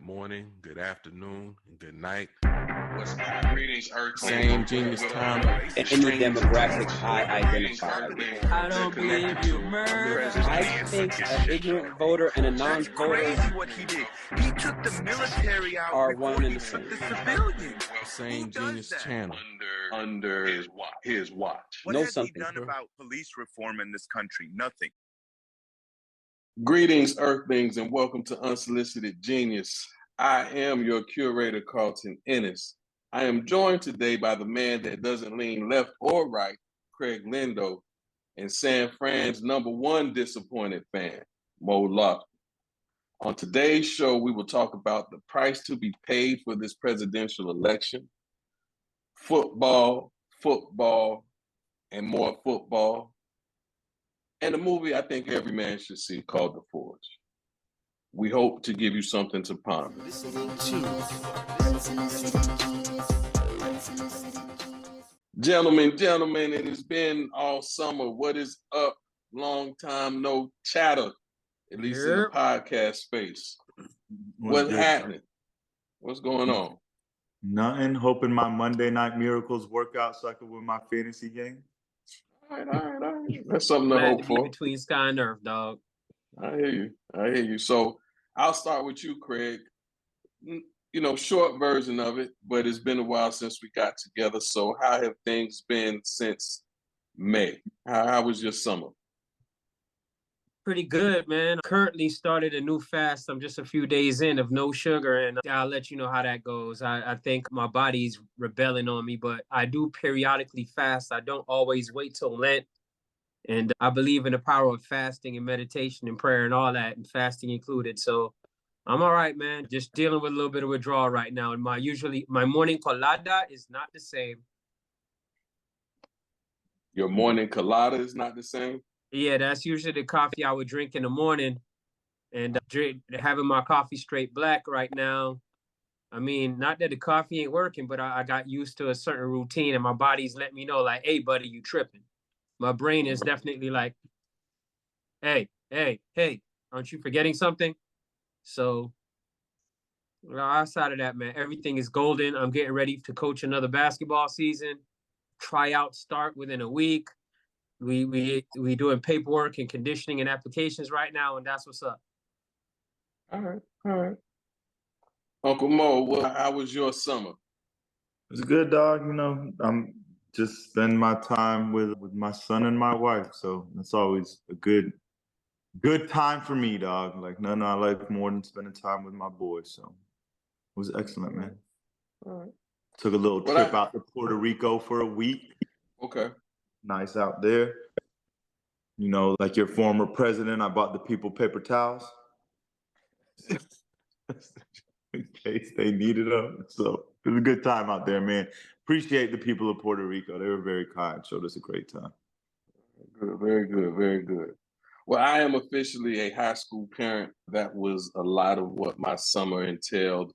good morning, good afternoon, and good night. What's greetings, Earth? Same genius time. Any demographic I identify with. I don't believe you murder. I think an ignorant voter and a non-voter What he did. He took the military out are before one and he the took same. the civilians. Same Who does genius that? channel. Under his watch. What Know has something, he done bro. about police reform in this country? Nothing. Greetings, Earthlings, and welcome to Unsolicited Genius. I am your curator, Carlton Ennis. I am joined today by the man that doesn't lean left or right, Craig Lindo, and San Fran's #1 disappointed fan, Mo Lofton. On today's show, we will talk about the price to be paid for this presidential election, football, and more football, and a movie I think every man should see called The Forge. We hope to give you something to ponder. Gentlemen, it has been all summer. What is up? Long time no chatter, at least in the podcast space. What's happening? What's going on? Nothing. Hoping my Monday Night Miracles work out so I can win my fantasy game. All right. That's something to hope for. Between sky and earth, dog. I hear you. So I'll start with you, Craig. You know, short version of it, but it's been a while since we got together. So how have things been since May? How was your summer? Pretty good, man. Currently started a new fast. I'm just a few days in of no sugar, and I'll let you know how that goes. I think my body's rebelling on me, but I do periodically fast. I don't always wait till Lent. And I believe in the power of fasting and meditation and prayer and all that, and fasting included. So I'm all right, man. Just dealing with a little bit of withdrawal right now. And my morning colada is not the same. Your morning colada is not the same? Yeah, that's usually the coffee I would drink in the morning. And having my coffee straight black right now. I mean, not that the coffee ain't working, but I got used to a certain routine, and my body's letting me know, like, hey, buddy, you tripping. My brain is definitely like, hey, aren't you forgetting something? So outside of that, man, everything is golden. I'm getting ready to coach another basketball season. Tryouts start within a week. We doing paperwork and conditioning and applications right now, and that's what's up. All right. Uncle Mo, how was your summer? It was good, dog. You know, I'm just spending my time with my son and my wife. So that's always a good time for me, dog. Like nothing I like more than spending time with my boys. So it was excellent, man. All right. Took a little trip out to Puerto Rico for a week. Okay. Nice out there. You know, like your former president, I bought the people paper towels in case they needed them. So it was a good time out there, man. Appreciate the people of Puerto Rico. They were very kind. Showed us a great time. Good, very good. Well, I am officially a high school parent. That was a lot of what my summer entailed.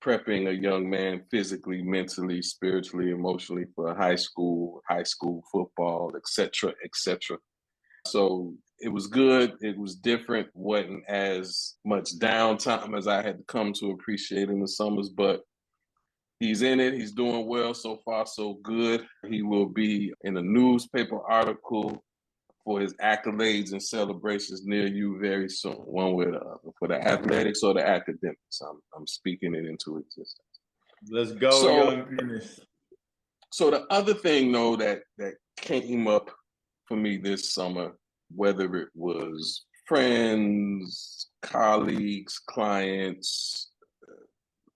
Prepping a young man physically, mentally, spiritually, emotionally for high school football, etc. So it was good. It was different. Wasn't as much downtime as I had come to appreciate in the summers, but he's in it. He's doing well so far, so good. He will be in a newspaper article for his accolades and celebrations near you very soon, one way or the other, for the athletics or the academics. I'm speaking it into existence. Let's go, young Ennis. So the other thing, though, that came up for me this summer, whether it was friends, colleagues, clients,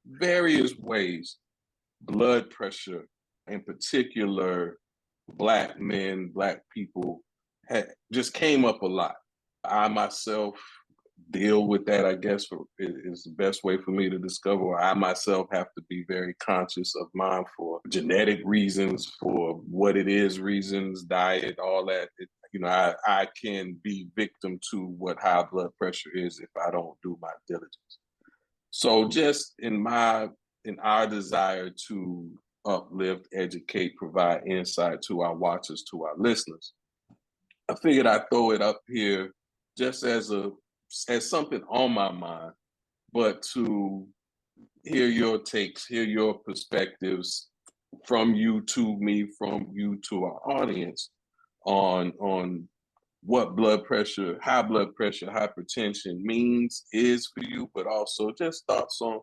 various ways, blood pressure, in particular, Black men, Black people, just came up a lot. I myself deal with that, I guess, is the best way for me to discover. I myself have to be very conscious of mine for genetic reasons, for what it is reasons, diet, all that. I can be victim to what high blood pressure is if I don't do my diligence. So just in our desire to uplift, educate, provide insight to our watchers, to our listeners, I figured I'd throw it up here just as something on my mind but to hear your takes, hear your perspectives from you to me, from you to our audience on what blood pressure, high blood pressure, hypertension means, is for you, but also just thoughts on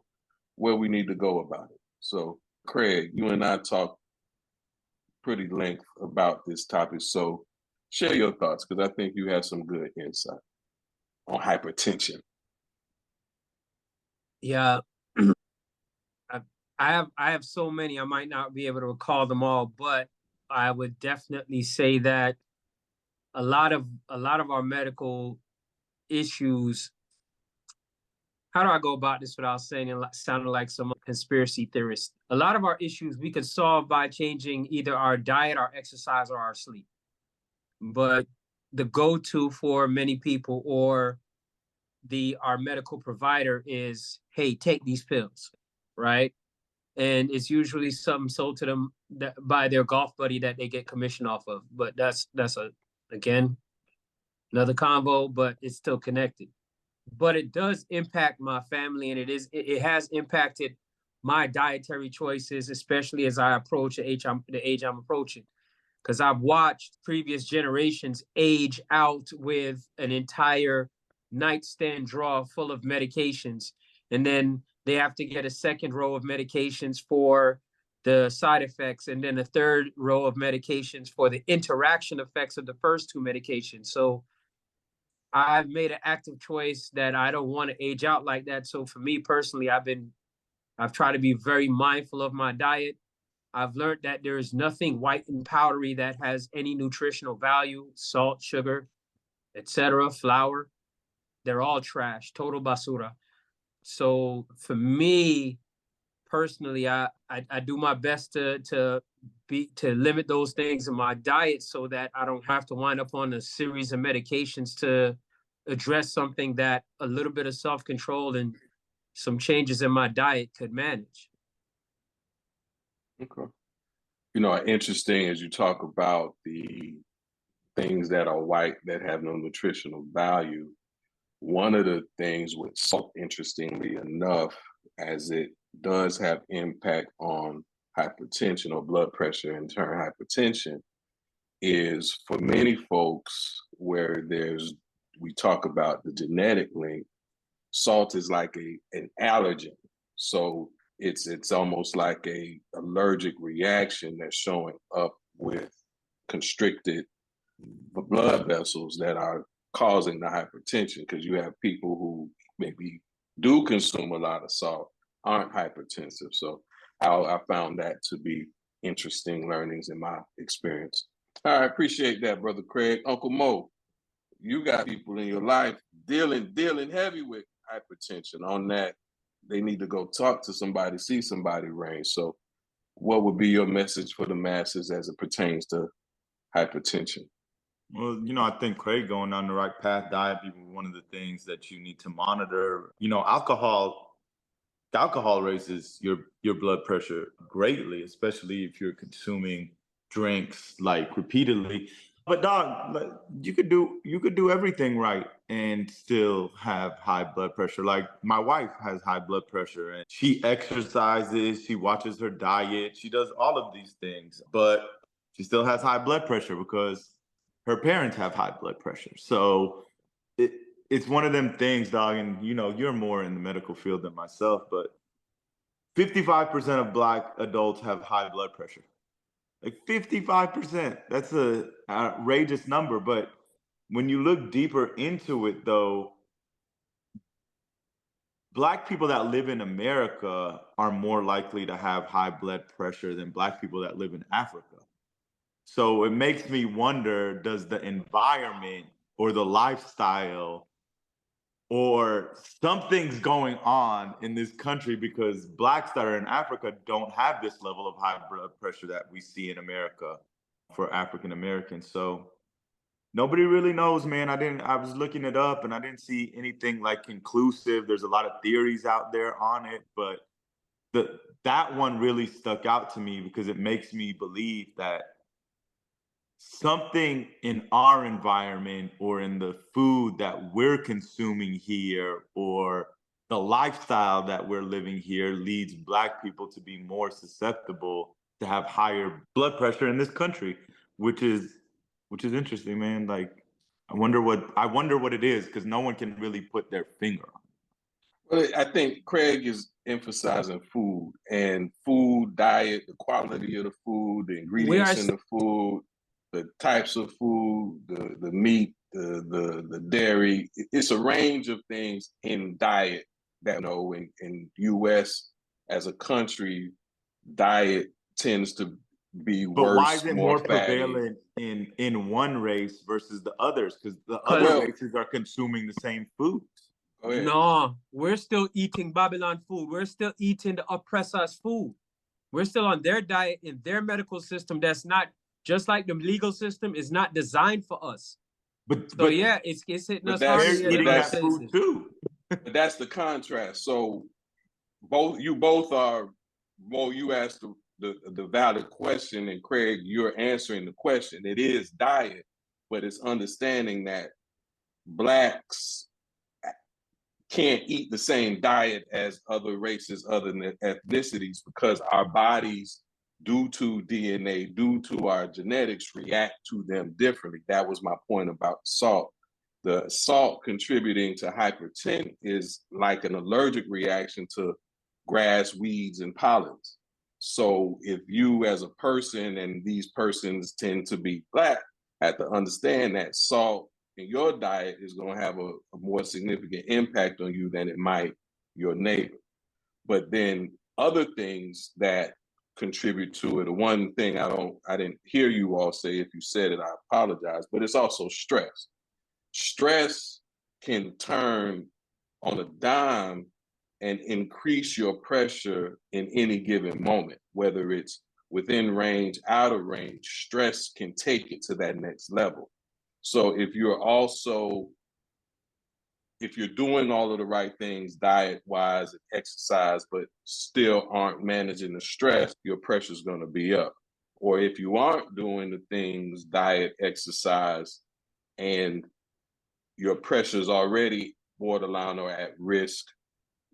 where we need to go about it. So, Craig, you and I talked pretty length about this topic. So, share your thoughts because I think you have some good insight on hypertension. Yeah. I have so many, I might not be able to recall them all, but I would definitely say that a lot of our medical issues. How do I go about this without saying it sounding like some conspiracy theorist? A lot of our issues we could solve by changing either our diet, our exercise, or our sleep. But the go-to for many people or our medical provider is, hey, take these pills, right? And it's usually something sold to them by their golf buddy that they get commission off of. But that's again another convo, but it's still connected. But it does impact my family, and it has impacted my dietary choices, especially as I approach the age I'm approaching. Because I've watched previous generations age out with an entire nightstand drawer full of medications, and then they have to get a second row of medications for the side effects, and then a third row of medications for the interaction effects of the first two medications. So I've made an active choice that I don't want to age out like that. So for me personally, I've tried to be very mindful of my diet. I've learned that there is nothing white and powdery that has any nutritional value: salt, sugar, etc., flour. They're all trash, total basura. So for me personally, I do my best to limit those things in my diet so that I don't have to wind up on a series of medications to address something that a little bit of self-control and some changes in my diet could manage. Okay. Interesting as you talk about the things that are white that have no nutritional value. One of the things with salt, interestingly enough, as it does have impact on hypertension or blood pressure, in turn hypertension, is for many folks where we talk about the genetic link, salt is like an allergen. So it's almost like a allergic reaction that's showing up with constricted blood vessels that are causing the hypertension, because you have people who maybe do consume a lot of salt, aren't hypertensive. So I found that to be interesting learnings in my experience. I appreciate that, Brother Craig. Uncle Mo, you got people in your life dealing heavy with hypertension. On that, they need to go talk to somebody, see somebody, Rain. So what would be your message for the masses as it pertains to hypertension? Well, I think Craig going down the right path. Diet be one of the things that you need to monitor. Alcohol raises your blood pressure greatly, especially if you're consuming drinks like repeatedly. But dog, you could do everything right and still have high blood pressure. Like my wife has high blood pressure and she exercises, she watches her diet, she does all of these things, but she still has high blood pressure because her parents have high blood pressure. So it's one of them things, dog, and you're more in the medical field than myself, but 55% of Black adults have high blood pressure. Like 55%. That's an outrageous number. But when you look deeper into it, though, Black people that live in America are more likely to have high blood pressure than Black people that live in Africa. So it makes me wonder, does the environment or the lifestyle or something's going on in this country, because Blacks that are in Africa don't have this level of high blood pressure that we see in America for African Americans. So nobody really knows, man. I was looking it up and I didn't see anything like conclusive. There's a lot of theories out there on it, but that one really stuck out to me because it makes me believe that something in our environment or in the food that we're consuming here or the lifestyle that we're living here leads Black people to be more susceptible to have higher blood pressure in this country, which is interesting, man. Like, I wonder what it is, because no one can really put their finger on it. Well, I think Craig is emphasizing food and food diet, the quality of the food, the ingredients in the food, the types of food, the meat, the dairy. It's a range of things in diet that, you know, in U.S. as a country, diet tends to be But worse, why is it more fatty. prevalent in one race versus the others? Because the other Well, races are consuming the same foods. No, we're still eating Babylon food. We're still eating the oppressors' food. We're still on their diet in their medical system that's not, just like the legal system, is not designed for us. But yeah, it's hitting us hard. They're eating that food too. But that's the contrast. So you both are, well, you asked the valid question, and Craig, you're answering the question. It is diet, but it's understanding that Blacks can't eat the same diet as other races, other than ethnicities, because our bodies, due to DNA, due to our genetics, react to them differently. That was my point about salt. The salt contributing to hypertension is like an allergic reaction to grass, weeds, and pollens. So if you as a person, and these persons tend to be Black, have to understand that salt in your diet is going to have a more significant impact on you than it might your neighbor. But then other things that contribute to it, the one thing I didn't hear you all say, if you said it, I apologize, but it's also stress. Stress can turn on a dime and increase your pressure in any given moment, whether it's within range, out of range. Stress can take it to that next level. So if you're doing all of the right things diet-wise and exercise, but still aren't managing the stress, your pressure's going to be up. Or if you aren't doing the things, diet, exercise, and your pressure's already borderline or at risk,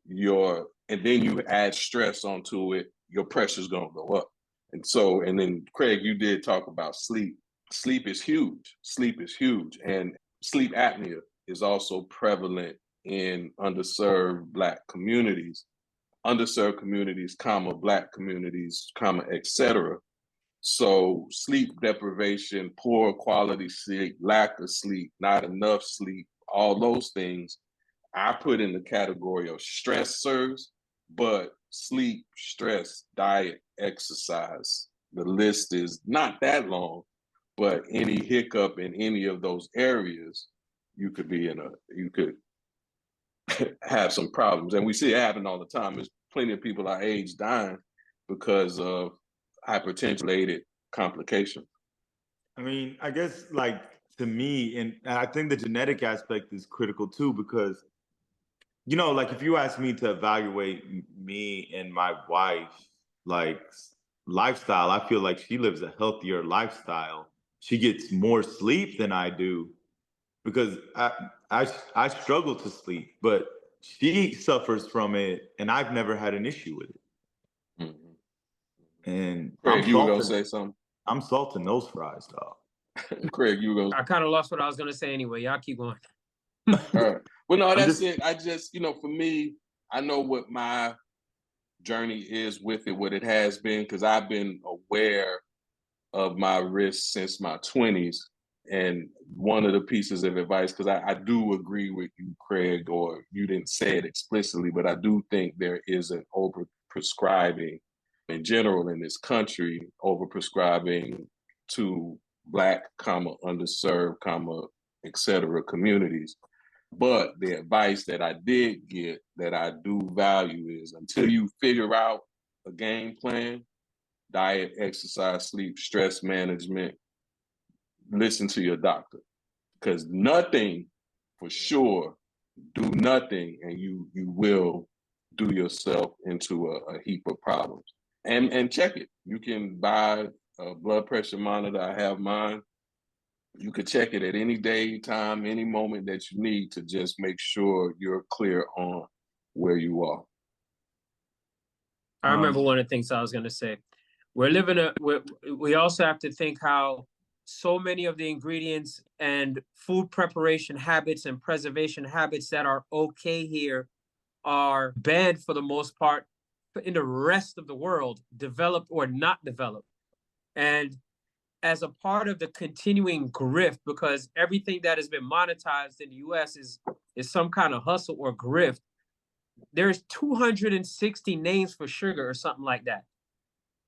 and then you add stress onto it, your pressure's going to go up. And then Craig, you did talk about sleep. Sleep is huge. Sleep is huge. And sleep apnea is also prevalent in underserved Black communities, comma, Black communities, comma, etc. So sleep deprivation, poor quality sleep, lack of sleep, not enough sleep, all those things I put in the category of stressors, but sleep, stress, diet, exercise, the list is not that long, but any hiccup in any of those areas, you could have some problems. And we see it happen all the time. There's plenty of people our age dying because of hypertension-related complications. I mean, I guess, like, to me, and I think the genetic aspect is critical too, because, you know, like, if you ask me to evaluate me and my wife, like, lifestyle, I feel like she lives a healthier lifestyle. She gets more sleep than I do, because I struggle to sleep, but she suffers from it, and I've never had an issue with it. Mm-hmm. And Craig, you were gonna say something? I'm salting those fries, dog. Craig, you were gonna... I kind of lost what I was gonna say anyway. Y'all keep going. All right. Well, no, that's it. I just, for me, I know what my journey is with it, what it has been, because I've been aware of my risks since my 20s. And one of the pieces of advice, because I do agree with you, Craig, or you didn't say it explicitly, but I do think there is an over-prescribing in general in this country, over-prescribing to Black, comma, underserved, comma, et cetera, communities. But the advice that I did get that I do value is, until you figure out a game plan, diet, exercise, sleep, stress management, listen to your doctor. Because nothing, for sure, do nothing, and you will do yourself into a heap of problems. And check it. You can buy a blood pressure monitor. I have mine. You could check it at any day, time, any moment that you need to just make sure you're clear on where you are. I remember one of the things I was going to say. We also have to think how so many of the ingredients and food preparation habits and preservation habits that are okay here are banned for the most part in the rest of the world, developed or not developed. And as a part of the continuing grift, because everything that has been monetized in the US is some kind of hustle or grift, there's 260 names for sugar or something like that.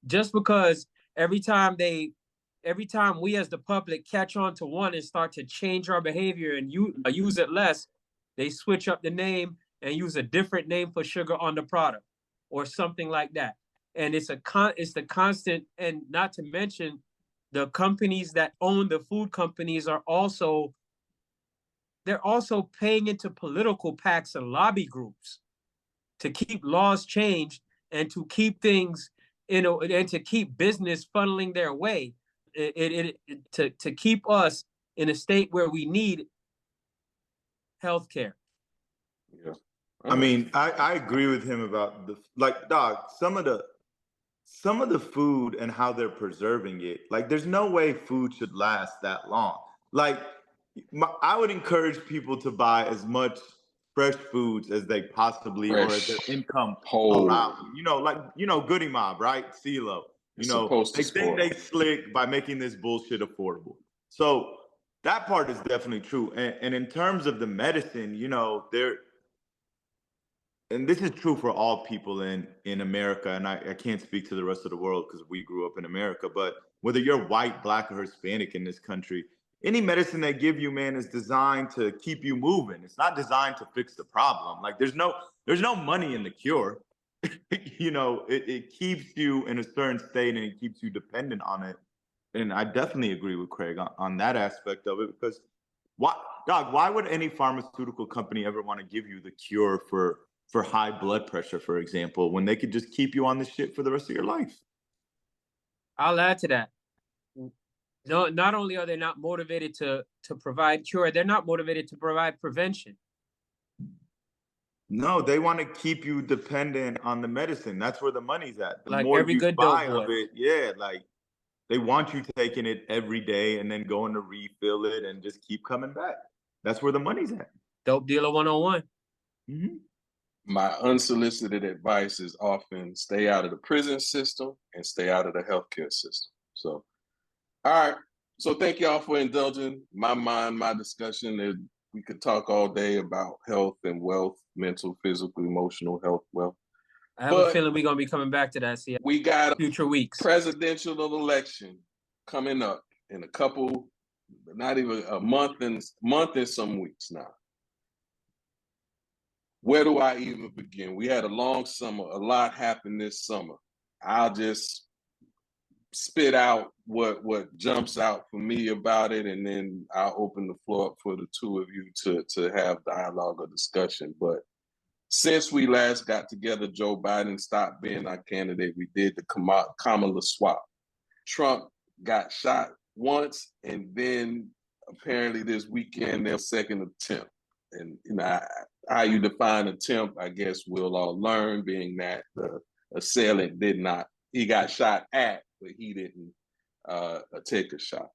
Just because every time we as the public catch on to one and start to change our behavior and use it less, they switch up the name and use a different name for sugar on the product or something like that. And it's the constant, and not to mention the companies that own the food companies are also paying into political PACs and lobby groups to keep laws changed and to keep things, and to keep business funneling their way, to keep us in a state where we need healthcare. Yeah. I mean, I agree with him about dog, some of the food and how they're preserving it. Like, there's no way food should last that long. Like, I would encourage people to buy as much fresh foods as they possibly or as their income allows. Goody Mob, right? CeeLo. They think they slick by making this bullshit affordable. So that part is definitely true. And in terms of the medicine, and this is true for all people in America, and I can't speak to the rest of the world because we grew up in America, but whether you're white, black, or Hispanic in this country, any medicine they give you, man, is designed to keep you moving. It's not designed to fix the problem. Like, there's no money in the cure. It keeps you in a certain state and it keeps you dependent on it. And I definitely agree with Craig on that aspect of it, because why would any pharmaceutical company ever want to give you the cure for high blood pressure, for example, when they could just keep you on this shit for the rest of your life? I'll add to that. No, not only are they not motivated to provide cure, they're not motivated to provide prevention. No, they want to keep you dependent on the medicine. That's where the money's at. The like more every you good buy dope of boy. it, yeah, like they want you taking it every day and then going to refill it and just keep coming back. That's where the money's at. Dope dealer 101. Mm-hmm. My unsolicited advice is often stay out of the prison system and stay out of the healthcare system. So, all right. So thank y'all for indulging my mind, my discussion. We could talk all day about health and wealth, mental, physical, emotional health, wealth. I have a feeling we're going to be coming back to that. See, we got future weeks. Presidential election coming up in a couple, not even a month and some weeks now. Where do I even begin? We had a long summer. A lot happened this summer. I'll just spit out what jumps out for me about it, and then I'll open the floor up for the two of you to have dialogue or discussion. But since we last got together, Joe Biden stopped being our candidate. We did the Kamala swap. Trump got shot once, and then apparently this weekend, their second attempt. And how you define attempt, I guess we'll all learn, being that the assailant he got shot at, but he didn't take a shot.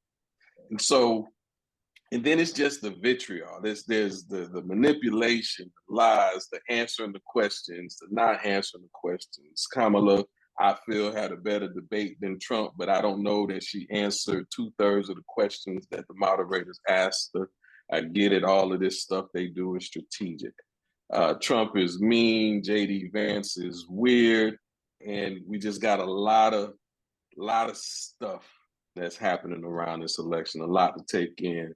And then it's just the vitriol. There's the manipulation, the lies, the answering the questions, the not answering the questions. Kamala, I feel, had a better debate than Trump, but I don't know that she answered 2/3 of the questions that the moderators asked her. I get it. All of this stuff they do is strategic. Trump is mean. J.D. Vance is weird. And we just got a lot of stuff that's happening around this election, a lot to take in.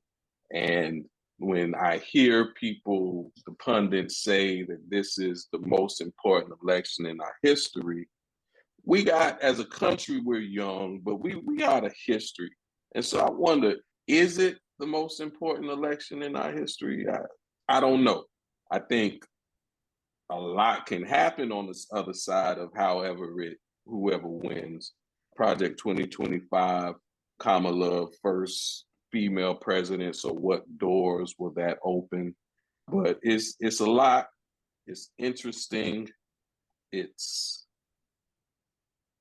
And when I hear people, the pundits, say that this is the most important election in our history, we got, as a country, we're young, but we got a history. And so I wonder, is it the most important election in our history? I don't know. I think a lot can happen on this other side of whoever wins. Project 2025, Kamala, first female president. So what doors will that open? But it's a lot It's interesting. It's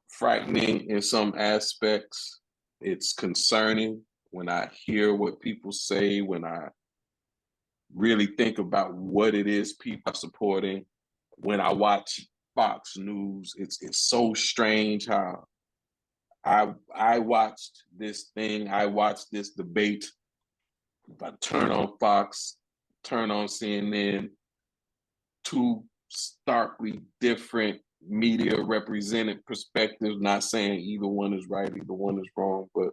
frightening in some aspects. It's concerning when I hear what people say, when I really think about what it is people are supporting. When I watch Fox News, it's so strange how I watched this thing, I watched this debate. If I turn on Fox, turn on CNN, two starkly different media represented perspectives, not saying either one is right, either one is wrong, but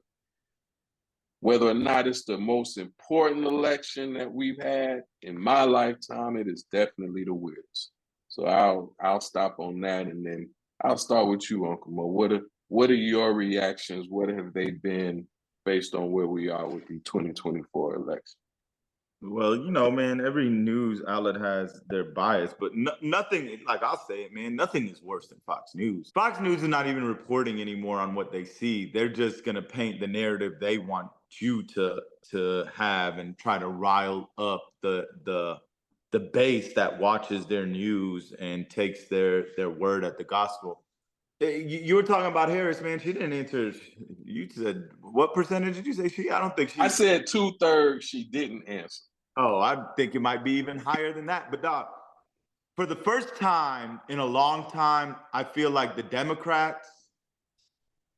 whether or not it's the most important election that we've had in my lifetime, it is definitely the weirdest. So I'll stop on that, and then I'll start with you, Uncle Mo. What are your reactions? What have they been based on where we are with the 2024 election? Well, you know, man, every news outlet has their bias, but nothing, like I'll say it, man, nothing is worse than Fox News. Fox News is not even reporting anymore on what they see. They're just going to paint the narrative they want you to have and try to rile up the base that watches their news and takes their word at the gospel. You were talking about Harris, man. She didn't answer. You said, what percentage did you say she? I don't think she. I said 2/3. She didn't answer. Oh, I think it might be even higher than that. But dog, for the first time in a long time, I feel like the Democrats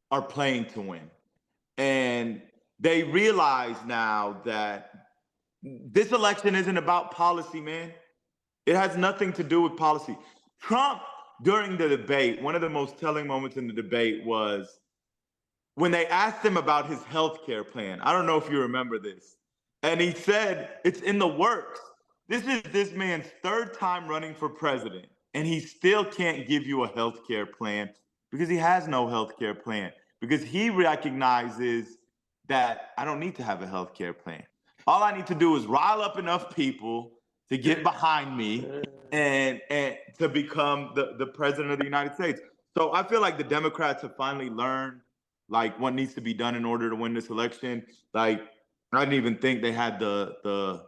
are playing to win. And they realize now that this election isn't about policy, man. It has nothing to do with policy. Trump, during the debate, one of the most telling moments in the debate was when they asked him about his health care plan. I don't know if you remember this. And he said, it's in the works. This is this man's third time running for president, and he still can't give you a health care plan because he has no health care plan, because he recognizes that I don't need to have a health care plan. All I need to do is rile up enough people to get behind me and to become the president of the United States. So I feel like the Democrats have finally learned like what needs to be done in order to win this election. Like, I didn't even think they had the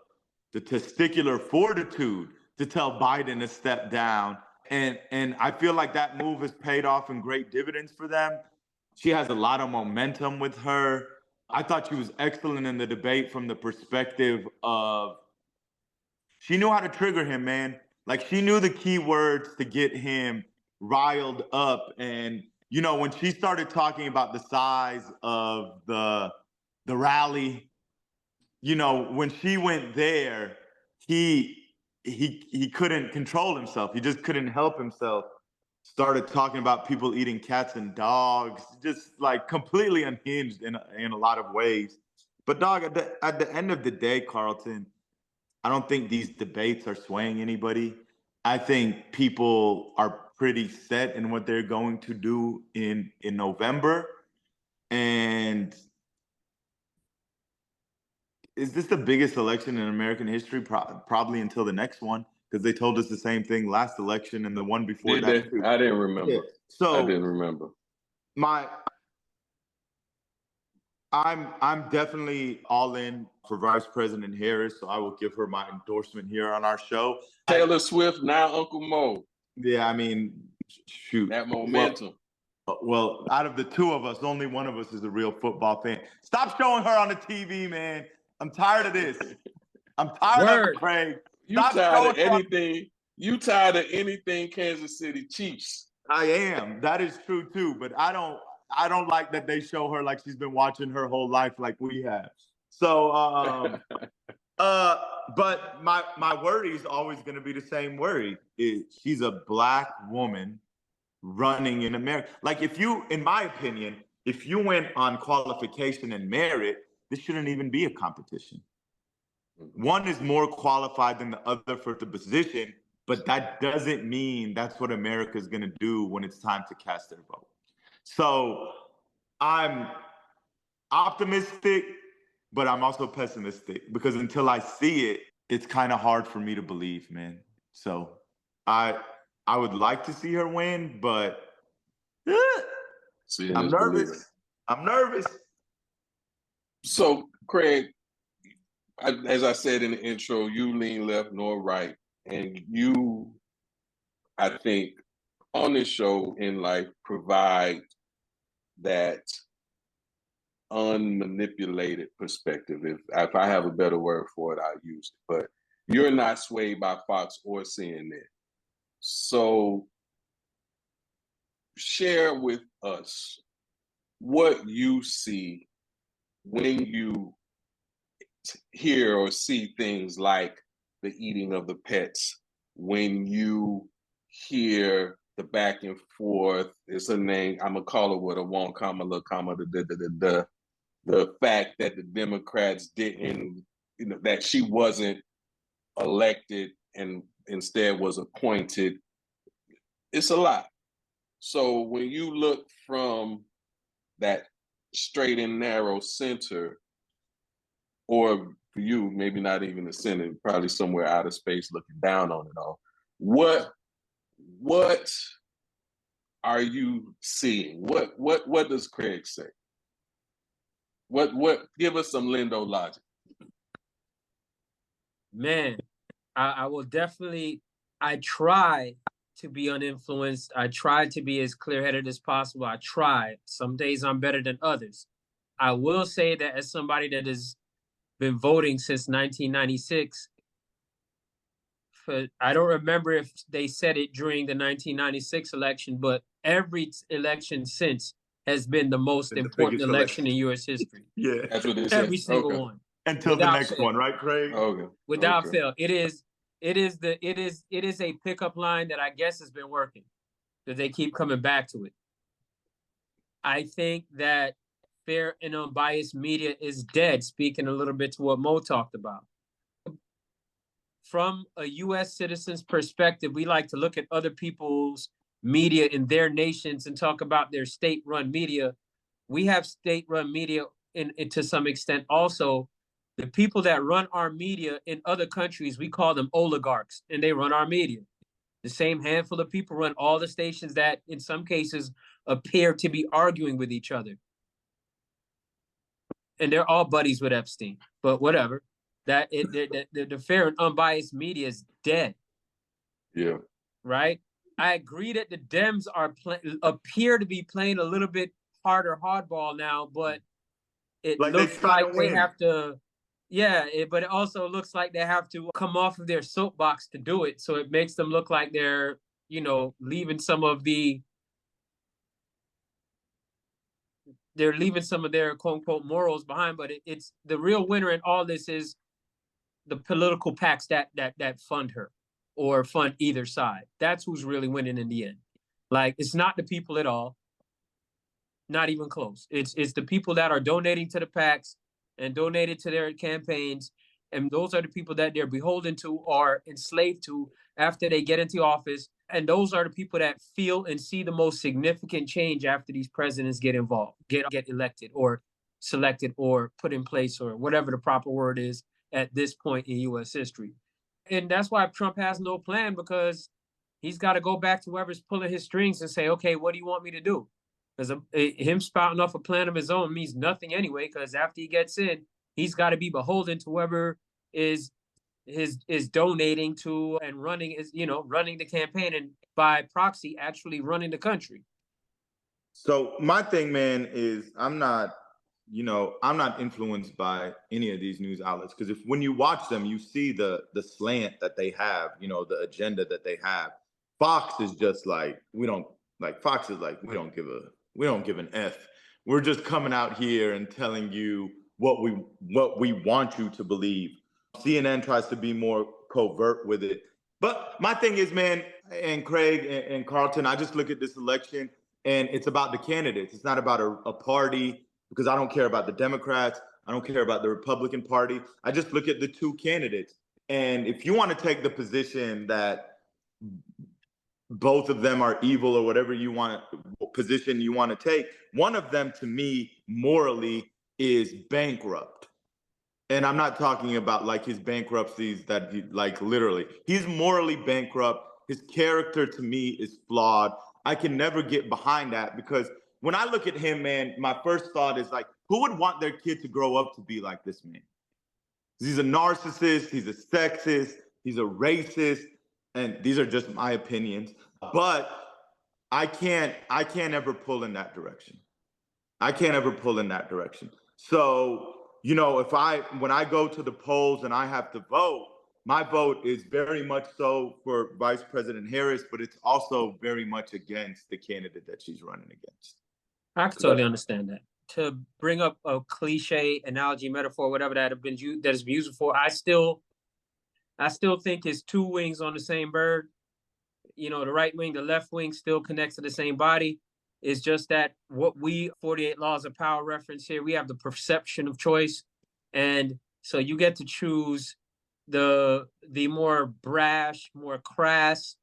testicular fortitude to tell Biden to step down. And I feel like that move has paid off in great dividends for them. She has a lot of momentum with her. I thought she was excellent in the debate from the perspective of she knew how to trigger him, man. Like, she knew the key words to get him riled up. And, you know, when she started talking about the size of the rally, you know, when she went there, he couldn't control himself. He just couldn't help himself. Started talking about people eating cats and dogs, just like completely unhinged in a lot of ways. But dog, at the end of the day, Carlton, I don't think these debates are swaying anybody. I think people are pretty set in what they're going to do in November. And is this the biggest election in American history? Probably until the next one, because they told us the same thing last election and the one before that too. I didn't remember. Yeah. So I didn't remember. I'm definitely all in for Vice President Harris, so I will give her my endorsement here on our show. Taylor Swift, now Uncle Mo. Yeah, I mean, shoot. That momentum. Well, out of the two of us, only one of us is a real football fan. Stop showing her on the TV, man. I'm tired of this. I'm tired of it, Craig. You tired of anything? You tired of anything Kansas City Chiefs? I am. That is true too. But I don't like that they show her like she's been watching her whole life like we have. So, but my worry is always going to be the same worry. She's a black woman running in America. Like, if you, in my opinion, if you went on qualification and merit, this shouldn't even be a competition. One is more qualified than the other for the position, but that doesn't mean that's what America is going to do when it's time to cast their vote. So I'm optimistic, but I'm also pessimistic, because until I see it, it's kind of hard for me to believe, man. So I would like to see her win, but I'm nervous. I'm nervous. So, Craig, as I said in the intro, you lean left nor right, and you I think on this show in life provide that unmanipulated perspective. If I have a better word for it, I'll use it. But you're not swayed by Fox or CNN. So share with us what you see when you hear or see things like the eating of the pets, when you hear the back and forth, it's a name, I'm gonna call it with a one comma, little comma, the fact that the Democrats didn't, that she wasn't elected and instead was appointed, it's a lot. So when you look from that straight and narrow center, or for you, maybe not even the center, probably somewhere out of space looking down on it all, what are you seeing? What does Craig say? What give us some Lindo logic. Man, I will definitely, I try to be uninfluenced. I try to be as clear-headed as possible. I try. Some days I'm better than others. I will say that as somebody that has been voting since 1996, I don't remember if they said it during the 1996 election, but every election since has been the most important election in U.S. history. Yeah, that's what they said. Every single one. Until the next one, right, Craig? Okay. Without fail, it is a pickup line that I guess has been working, that they keep coming back to it. I think that fair and unbiased media is dead, speaking a little bit to what Mo talked about. From a U.S. citizen's perspective, we like to look at other people's media in their nations and talk about their state-run media. We have state-run media to some extent also. The people that run our media in other countries, we call them oligarchs, and they run our media. The same handful of people run all the stations that, in some cases, appear to be arguing with each other. And they're all buddies with Epstein, but whatever. The fair and unbiased media is dead. Yeah. Right? I agree that the Dems appear to be playing a little bit harder hardball now, but it looks like they have to. Yeah, but it also looks like they have to come off of their soapbox to do it. So it makes them look like they're, leaving some of their quote unquote morals behind. But it's the real winner in all this is the political PACs that fund her or fund either side. That's who's really winning in the end. Like, it's not the people at all. Not even close. It's the people that are donating to the PACs and donated to their campaigns. And those are the people that they're beholden to or enslaved to after they get into office. And those are the people that feel and see the most significant change after these presidents get involved, get elected or selected or put in place or whatever the proper word is at this point in U.S. history. And that's why Trump has no plan, because he's got to go back to whoever's pulling his strings and say, okay, what do you want me to do? Because him spouting off a plan of his own means nothing anyway, because after he gets in, he's got to be beholden to whoever is donating to and running the campaign and by proxy actually running the country. So my thing, man, is I'm not influenced by any of these news outlets, because when you watch them, you see the slant that they have, the agenda that they have. Fox is just like, we don't give an F. We're just coming out here and telling you what we want you to believe. CNN tries to be more covert with it. But my thing is, man, and Craig and Carlton, I just look at this election and it's about the candidates. It's not about a party, because I don't care about the Democrats. I don't care about the Republican Party. I just look at the two candidates. And if you want to take the position that both of them are evil or whatever position you want to take, one of them to me morally is bankrupt. And I'm not talking about like his bankruptcies that literally, he's morally bankrupt. His character to me is flawed. I can never get behind that, because when I look at him, man, my first thought is like, who would want their kid to grow up to be like this man? He's a narcissist, he's a sexist, he's a racist, and these are just my opinions. but I can't ever pull in that direction. I can't ever pull in that direction. So, when I go to the polls and I have to vote, my vote is very much so for Vice President Harris, but it's also very much against the candidate that she's running against. I can totally understand that. To bring up a cliche analogy, metaphor, whatever that has been used before, I still think it's two wings on the same bird. The right wing, the left wing still connects to the same body. It's just that what we 48 laws of power reference here, we have the perception of choice. And so you get to choose the more brash, more crass,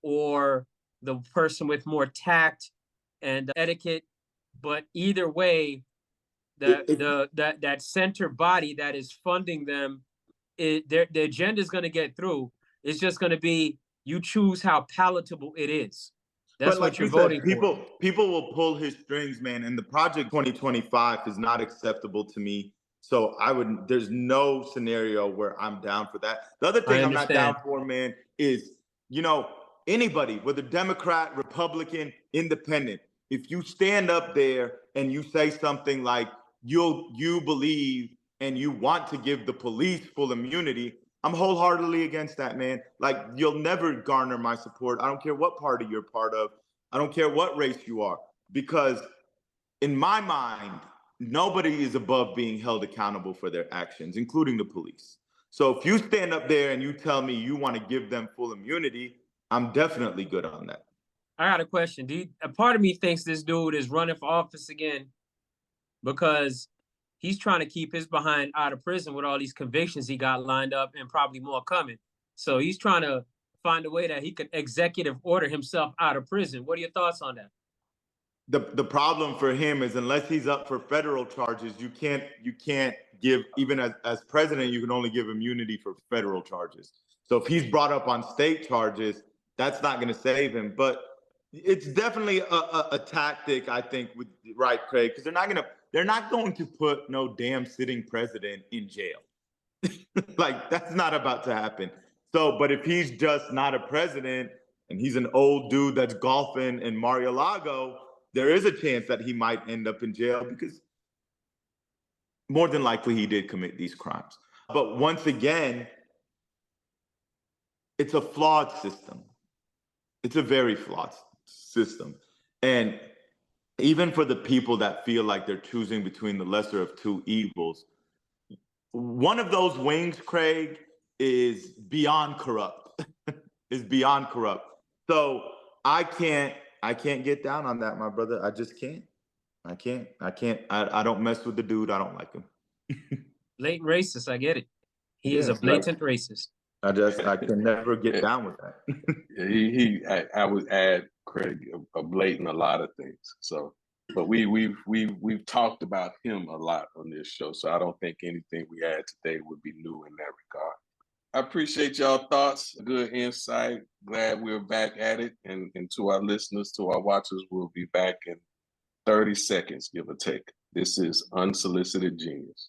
or the person with more tact and etiquette. But either way, that center body that is funding them, the agenda is going to get through. It's just going to be, you choose how palatable it is. That's what you're voting for. People will pull his strings, man. And the Project 2025 is not acceptable to me. So there's no scenario where I'm down for that. The other thing I'm not down for, man, is, anybody, whether Democrat, Republican, Independent, if you stand up there and you say something like you believe and you want to give the police full immunity, I'm wholeheartedly against that, man. Like, you'll never garner my support. I don't care what party you're part of. I don't care what race you are, because in my mind, nobody is above being held accountable for their actions, including the police. So if you stand up there and you tell me you want to give them full immunity, I'm definitely good on that. I got a question. A part of me thinks this dude is running for office again because he's trying to keep his behind out of prison with all these convictions he got lined up and probably more coming. So he's trying to find a way that he could executive order himself out of prison. What are your thoughts on that? The problem for him is, unless he's up for federal charges, you can't give, even as president, you can only give immunity for federal charges. So if he's brought up on state charges, that's not going to save him. But it's definitely a tactic, I think, right, Craig, because they're not going to put no damn sitting president in jail. Like, that's not about to happen. So, but if he's just not a president and he's an old dude that's golfing in Mar-a-Lago, there is a chance that he might end up in jail, because more than likely he did commit these crimes. But once again, it's a flawed system. It's a very flawed system. And even for the people that feel like they're choosing between the lesser of two evils, one of those wings, Craig, is beyond corrupt. Is beyond corrupt. So I can't get down on that, my brother. I just can't. I can't. I don't mess with the dude. I don't like him. Blatant racist. I get it. He is a blatant racist. I can never get down with that. I would add, Craig, a blatant a lot of things. So, but we've talked about him a lot on this show. So I don't think anything we add today would be new in that regard. I appreciate y'all thoughts. Good insight. Glad we're back at it. And to our listeners, to our watchers, we'll be back in 30 seconds, give or take. This is Unsolicited Genius.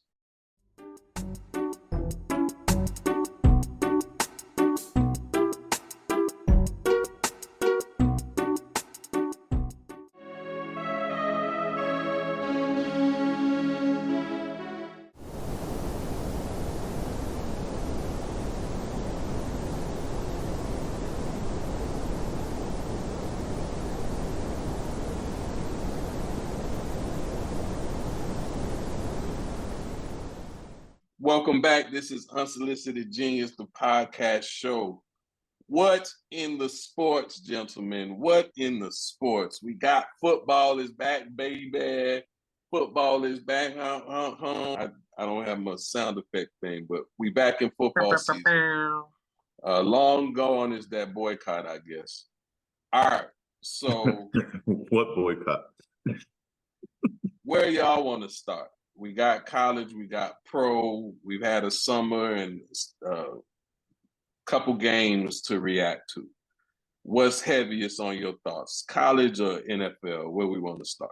Welcome back. This is Unsolicited Genius, the podcast show. What in the sports, gentlemen? What in the sports? We got football is back, baby. Football is back. I don't have my sound effect thing, but we back in football season. Long gone is that boycott, I guess. All right. So what boycott? Where y'all want to start? We got college, we got pro, we've had a summer and a couple games to react to. What's heaviest on your thoughts? College or NFL? Where we want to start?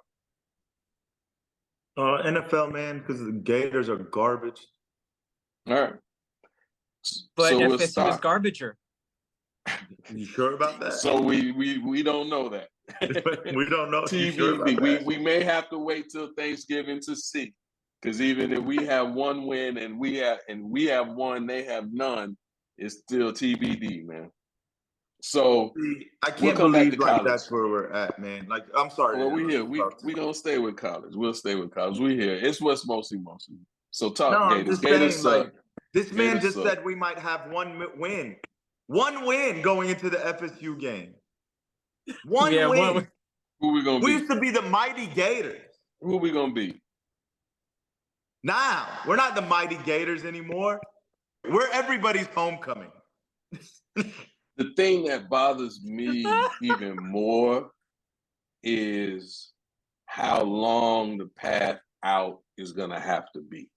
NFL, man, because the Gators are garbage. All right. But so FSU is garbager. You sure about that? So we don't know that. We don't know. You sure about TBD. that? We may have to wait till Thanksgiving to see, because even if we have one win and we have one, they have none, it's still TBD, man. So I we'll can't come back believe to like college. that's where we're at, man. Like, I'm sorry. Well, we here. We gonna stay with college. We'll stay with college. We here. It's what's mostly. So talk No, I'm Gators. just Gators saying, suck. like, this man Gators just suck. said we might have one win going into the FSU game. One Yeah, win. Who we gonna We be? used to be the mighty Gators. Who we gonna be? Now we're not the mighty Gators anymore. We're everybody's homecoming. The thing that bothers me even more is how long the path out is gonna have to be.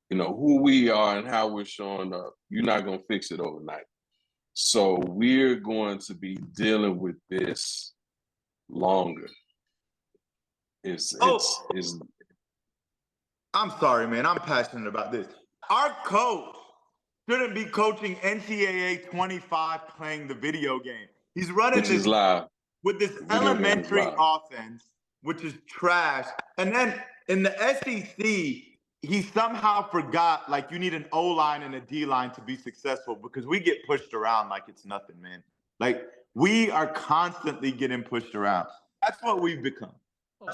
You know, who we are and how we're showing up. You're not gonna fix it overnight. So we're going to be dealing with this longer. I'm sorry, man. I'm passionate about this. Our coach shouldn't be coaching NCAA 25 playing the video game. He's running which is live. with this elementary offense, which is trash. And then in the SEC, he somehow forgot, like, you need an O-line and a D-line to be successful, because we get pushed around like it's nothing, man. Like, we are constantly getting pushed around. That's what we've become.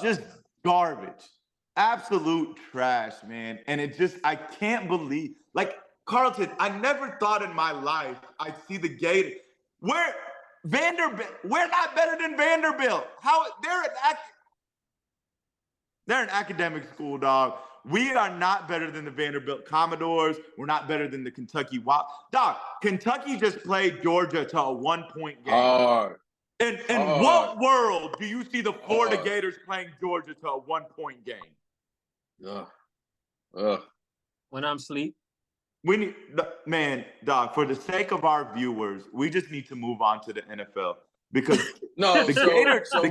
Just garbage. Absolute trash, man. And I can't believe, like, Carlton, I never thought in my life I'd see the Gators. We're not better than Vanderbilt. They're an academic school, dog. We are not better than the Vanderbilt Commodores. We're not better than the Kentucky Wild. Dog, Kentucky just played Georgia to a 1-point game. Hard. In what world do you see the Florida Gators playing Georgia to a 1-point game? When I'm asleep. We need, man, dog, for the sake of our viewers, we just need to move on to the NFL, because the Gators are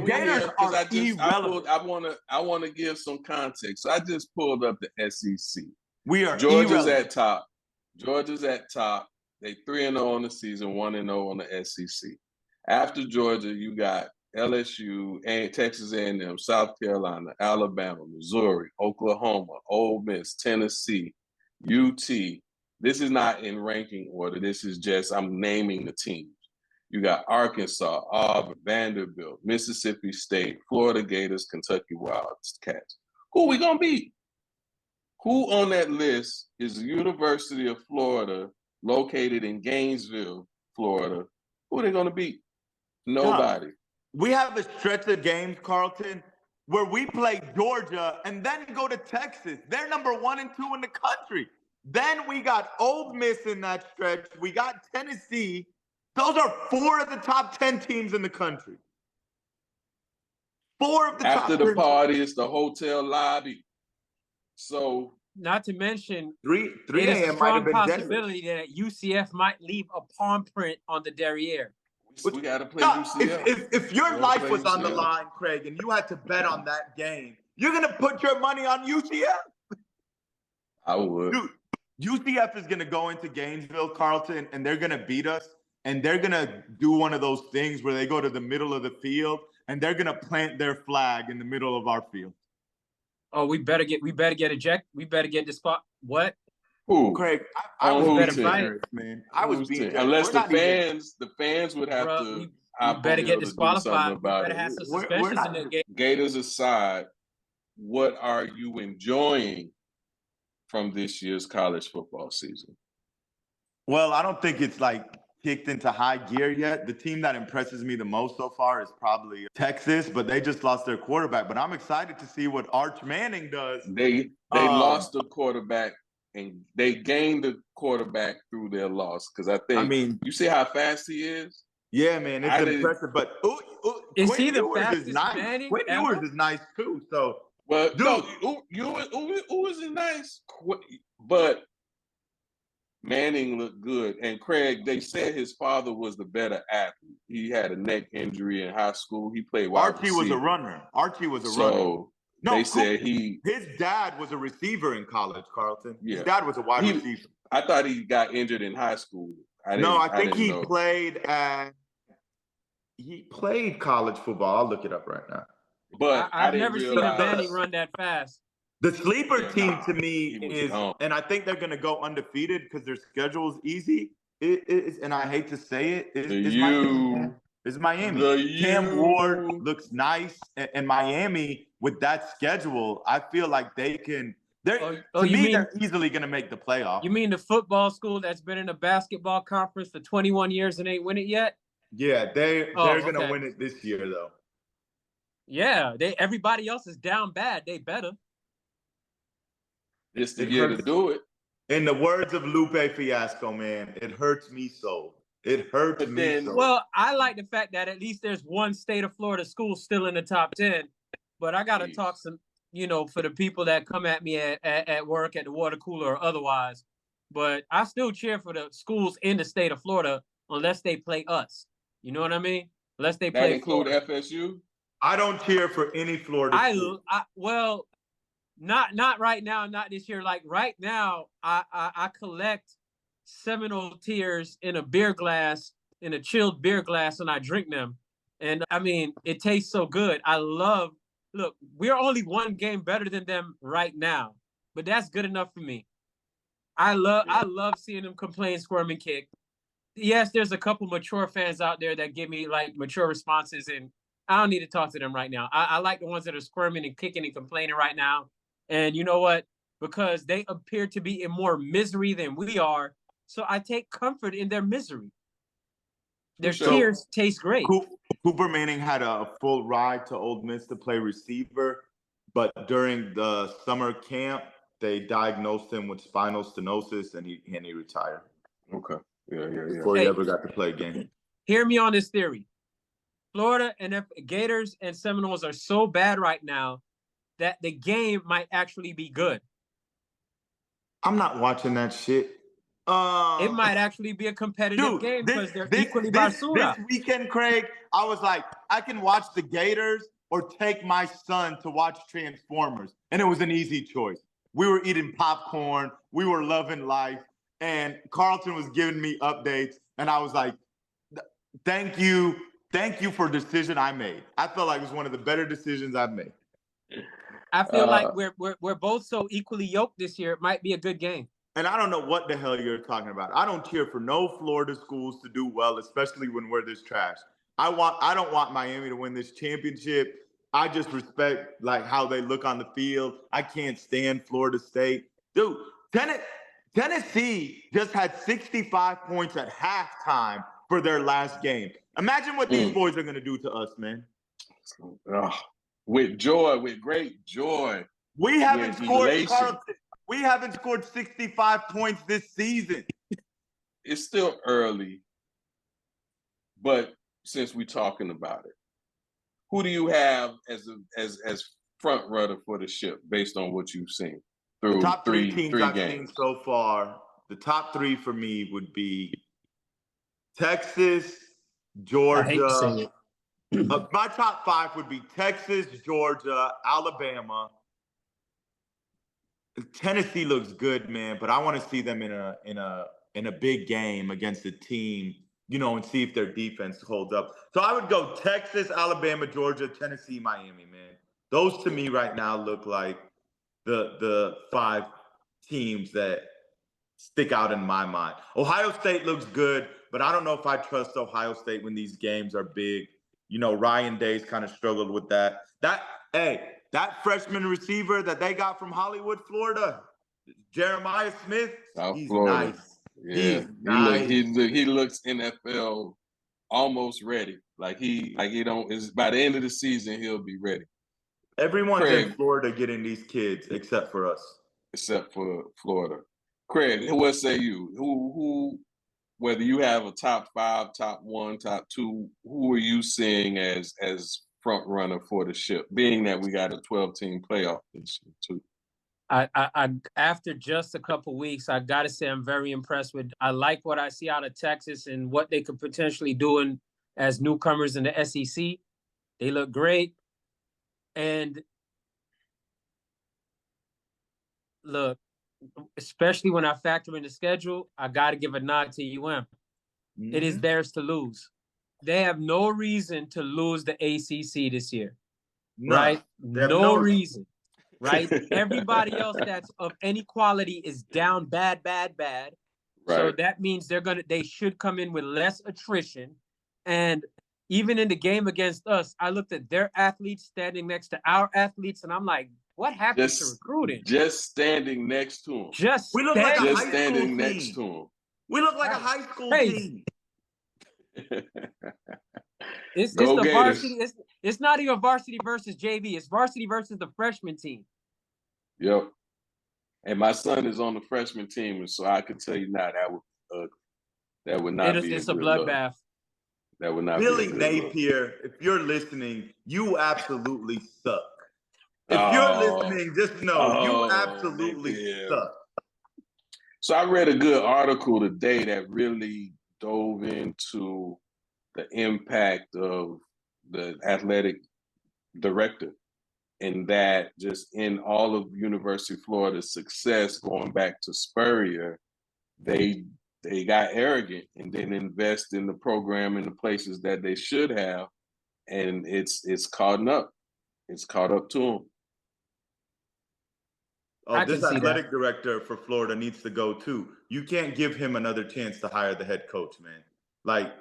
irrelevant. I want to give some context. So I just pulled up the SEC. We are Georgia's irrelevant. at top. Georgia's at top. They 3-0 on the season, 1-0 on the SEC. After Georgia, you got LSU, Texas A&M, South Carolina, Alabama, Missouri, Oklahoma, Ole Miss, Tennessee, UT. This is not in ranking order. This is just, I'm naming the teams. You got Arkansas, Auburn, Vanderbilt, Mississippi State, Florida Gators, Kentucky Wildcats. Who we gonna beat? Who on that list is the University of Florida, located in Gainesville, Florida? Who are they gonna beat? Nobody. We have a stretch of games, Carlton, where we play Georgia and then go to Texas. They're number 1 and 2 in the country. Then we got Ole Miss in that stretch. We got Tennessee. Those are 4 of the top 10 teams in the country. 4 of the top 10. After the party, it's the hotel lobby. So, not to mention, 3 there's a a.m. might have strong been possibility that UCF might leave a palm print on the derriere. We got to play UCF. If your life was on the line, Craig, and you had to bet on that game, you're going to put your money on UCF? I would. Dude, UCF is going to go into Gainesville, Carlton, and they're going to beat us. And they're going to do one of those things where they go to the middle of the field and they're going to plant their flag in the middle of our field. Oh, we better get ejected. We better get the spot. What? Who? Craig, I was being generous, man. I was being generous. Unless the fans would have to. We better get disqualified. We better have some suspensions in the game. Gators aside, what are you enjoying from this year's college football season? Well, I don't think it's like kicked into high gear yet. The team that impresses me the most so far is probably Texas, but they just lost their quarterback. But I'm excited to see what Arch Manning does. They lost the quarterback and they gained the quarterback through their loss. Because I mean, you see how fast he is? Yeah, man, it's impressive. But is he the fastest Manning? Quinn Ewers is nice too. So, well, dude, Ewers is nice, but Manning looked good. And Craig, they said his father was the better athlete. He had a neck injury in high school. He played wide receiver. Was a runner. Archie was a runner. So they said his dad was a receiver in college, Carlton. Yeah. His dad was a wide receiver. I thought he got injured in high school. I think didn't know. he played college football. I'll look it up right now. But I I've didn't never seen a realize Manny run that fast. The sleeper team to me he was is, gone. and I think they're going to go undefeated because their schedule is easy. It is, and I hate to say it, is Miami. It's Miami. Cam Ward looks nice, and Miami with that schedule, I feel like they can. They're easily going to make the playoff. You mean the football school that's been in a basketball conference for 21 years and ain't win it yet? Yeah, they're going to win it this year though. Yeah, everybody else is down bad. They better. It's the year to do it. In the words of Lupe Fiasco, man, it hurts me so. It hurts me so. Well, I like the fact that at least there's one state of Florida school still in the top 10. But I got to talk some, for the people that come at me at work, at the water cooler or otherwise. But I still cheer for the schools in the state of Florida unless they play us. You know what I mean? Unless they play. That include FSU? I don't cheer for any Florida school. Well, not right now, not this year. Like right now, I collect Seminole tears in a beer glass, in a chilled beer glass, and I drink them. And I mean, it tastes so good. Look, we're only one game better than them right now, but that's good enough for me. I love seeing them complain, squirm, and kick. Yes, there's a couple mature fans out there that give me like mature responses, and I don't need to talk to them right now. I like the ones that are squirming and kicking and complaining right now. And you know what? Because they appear to be in more misery than we are. So I take comfort in their misery. Their tears taste great. Cooper Manning had a full ride to Ole Miss to play receiver, but during the summer camp, they diagnosed him with spinal stenosis, and he retired. Okay. Yeah. Before he ever got to play a game. Hear me on this theory. Florida and Gators and Seminoles are so bad right now that the game might actually be good. I'm not watching that shit. It might actually be a competitive game because they're equally basura. This weekend, Craig, I was like, I can watch the Gators or take my son to watch Transformers. And it was an easy choice. We were eating popcorn. We were loving life. And Carlton was giving me updates. And I was like, thank you. Thank you for the decision I made. I felt like it was one of the better decisions I've made. I feel like we're both so equally yoked this year. It might be a good game. And I don't know what the hell you're talking about. I don't cheer for no Florida schools to do well, especially when we're this trash. I don't want Miami to win this championship. I just respect like how they look on the field. I can't stand Florida State. Dude, Tennessee just had 65 points at halftime for their last game. Imagine what these boys are going to do to us, man. With joy, with great joy. We haven't scored, Carlton. We haven't scored 65 points this season. It's still early, but since we're talking about it, who do you have as front runner for the ship based on what you've seen through the top three teams I've games? Seen so far? The top three for me would be Texas, Georgia. I hate to say it. My top five would be Texas, Georgia, Alabama. Tennessee looks good, man, but I want to see them in a big game against a team, and see if their defense holds up. So I would go Texas, Alabama, Georgia, Tennessee, Miami, man. Those to me right now look like the five teams that stick out in my mind. Ohio State looks good, but I don't know if I trust Ohio State when these games are big. Ryan Day's kind of struggled with that. That freshman receiver that they got from Hollywood, Florida, Jeremiah Smith, he's Florida. Nice. Yeah, he's nice. He looks NFL almost ready. Like he don't. Is by the end of the season he'll be ready. Everyone's in Florida getting these kids except for us. Except for Florida. Craig, what say you? Who? Whether you have a top five, top one, top two, who are you seeing as front runner for the ship, being that we got a 12-team playoff this year too? I after just a couple weeks, I gotta say I'm very impressed with. I like what I see out of Texas and what they could potentially do as newcomers in the SEC. They look great, and look, especially when I factor in the schedule, I got to give a nod to UM. it is theirs to lose. They have no reason to lose the ACC this year, right? No reason, right? Everybody else that's of any quality is down bad. Right. So that means they should come in with less attrition. And even in the game against us, I looked at their athletes standing next to our athletes, and I'm like, what happened to recruiting? Just standing next to them. We look like a just high school standing team. next to them. We look like a high school team. It's the varsity. It's not even varsity versus JV. It's varsity versus the freshman team. Yep. And my son is on the freshman team, and so I can tell you now that would not be. It's a bloodbath. That would not Billy be. Napier, if you're listening, you absolutely suck. If you're listening, just know you absolutely suck. So I read a good article today that really dove into the impact of the athletic director, and that just in all of University of Florida's success going back to Spurrier, they got arrogant and didn't invest in the program in the places that they should have, and it's caught up. It's caught up to them. Oh, this athletic director for Florida needs to go too. You can't give him another chance to hire the head coach, man. Like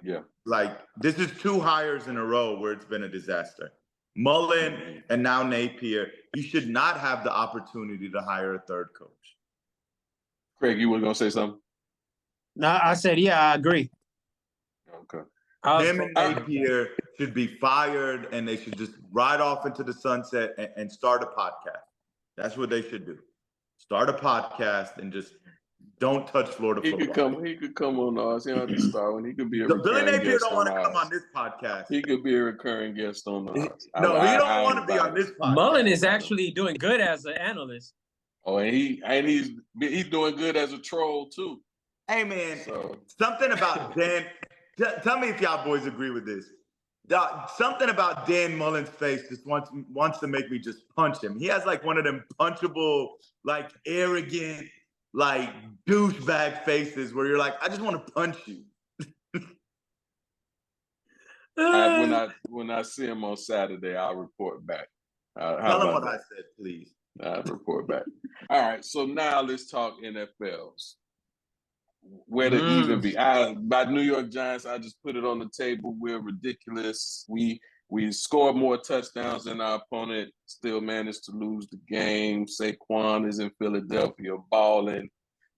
this is 2 hires in a row where it's been a disaster. Mullen and now Napier. You should not have the opportunity to hire a third coach. Craig, you were gonna say something? No, I said, yeah, I agree. Okay. Him and Napier should be fired, and they should just ride off into the sunset and start a podcast. That's what they should do. Start a podcast and just don't touch Florida football. He could come on ours. He don't have to start one. He could be a Billy Napier guest don't want to on come ours. on this podcast. He could be a recurring guest on ours. No, he don't want to be on this podcast. Mullen is actually doing good as an analyst. Oh, and he's doing good as a troll too. Hey man, something about Dan. Tell me if y'all boys agree with this. Something about Dan Mullen's face just wants to make me just punch him. He has like one of them punchable, like arrogant, like douchebag faces where you're like, I just want to punch you. When I see him on Saturday, I'll report back. Tell him what I said, please. I'll report back. All right, so now let's talk NFLs. Where to even be? By New York Giants, I just put it on the table. We're ridiculous. We scored more touchdowns than our opponent, still managed to lose the game. Saquon is in Philadelphia balling.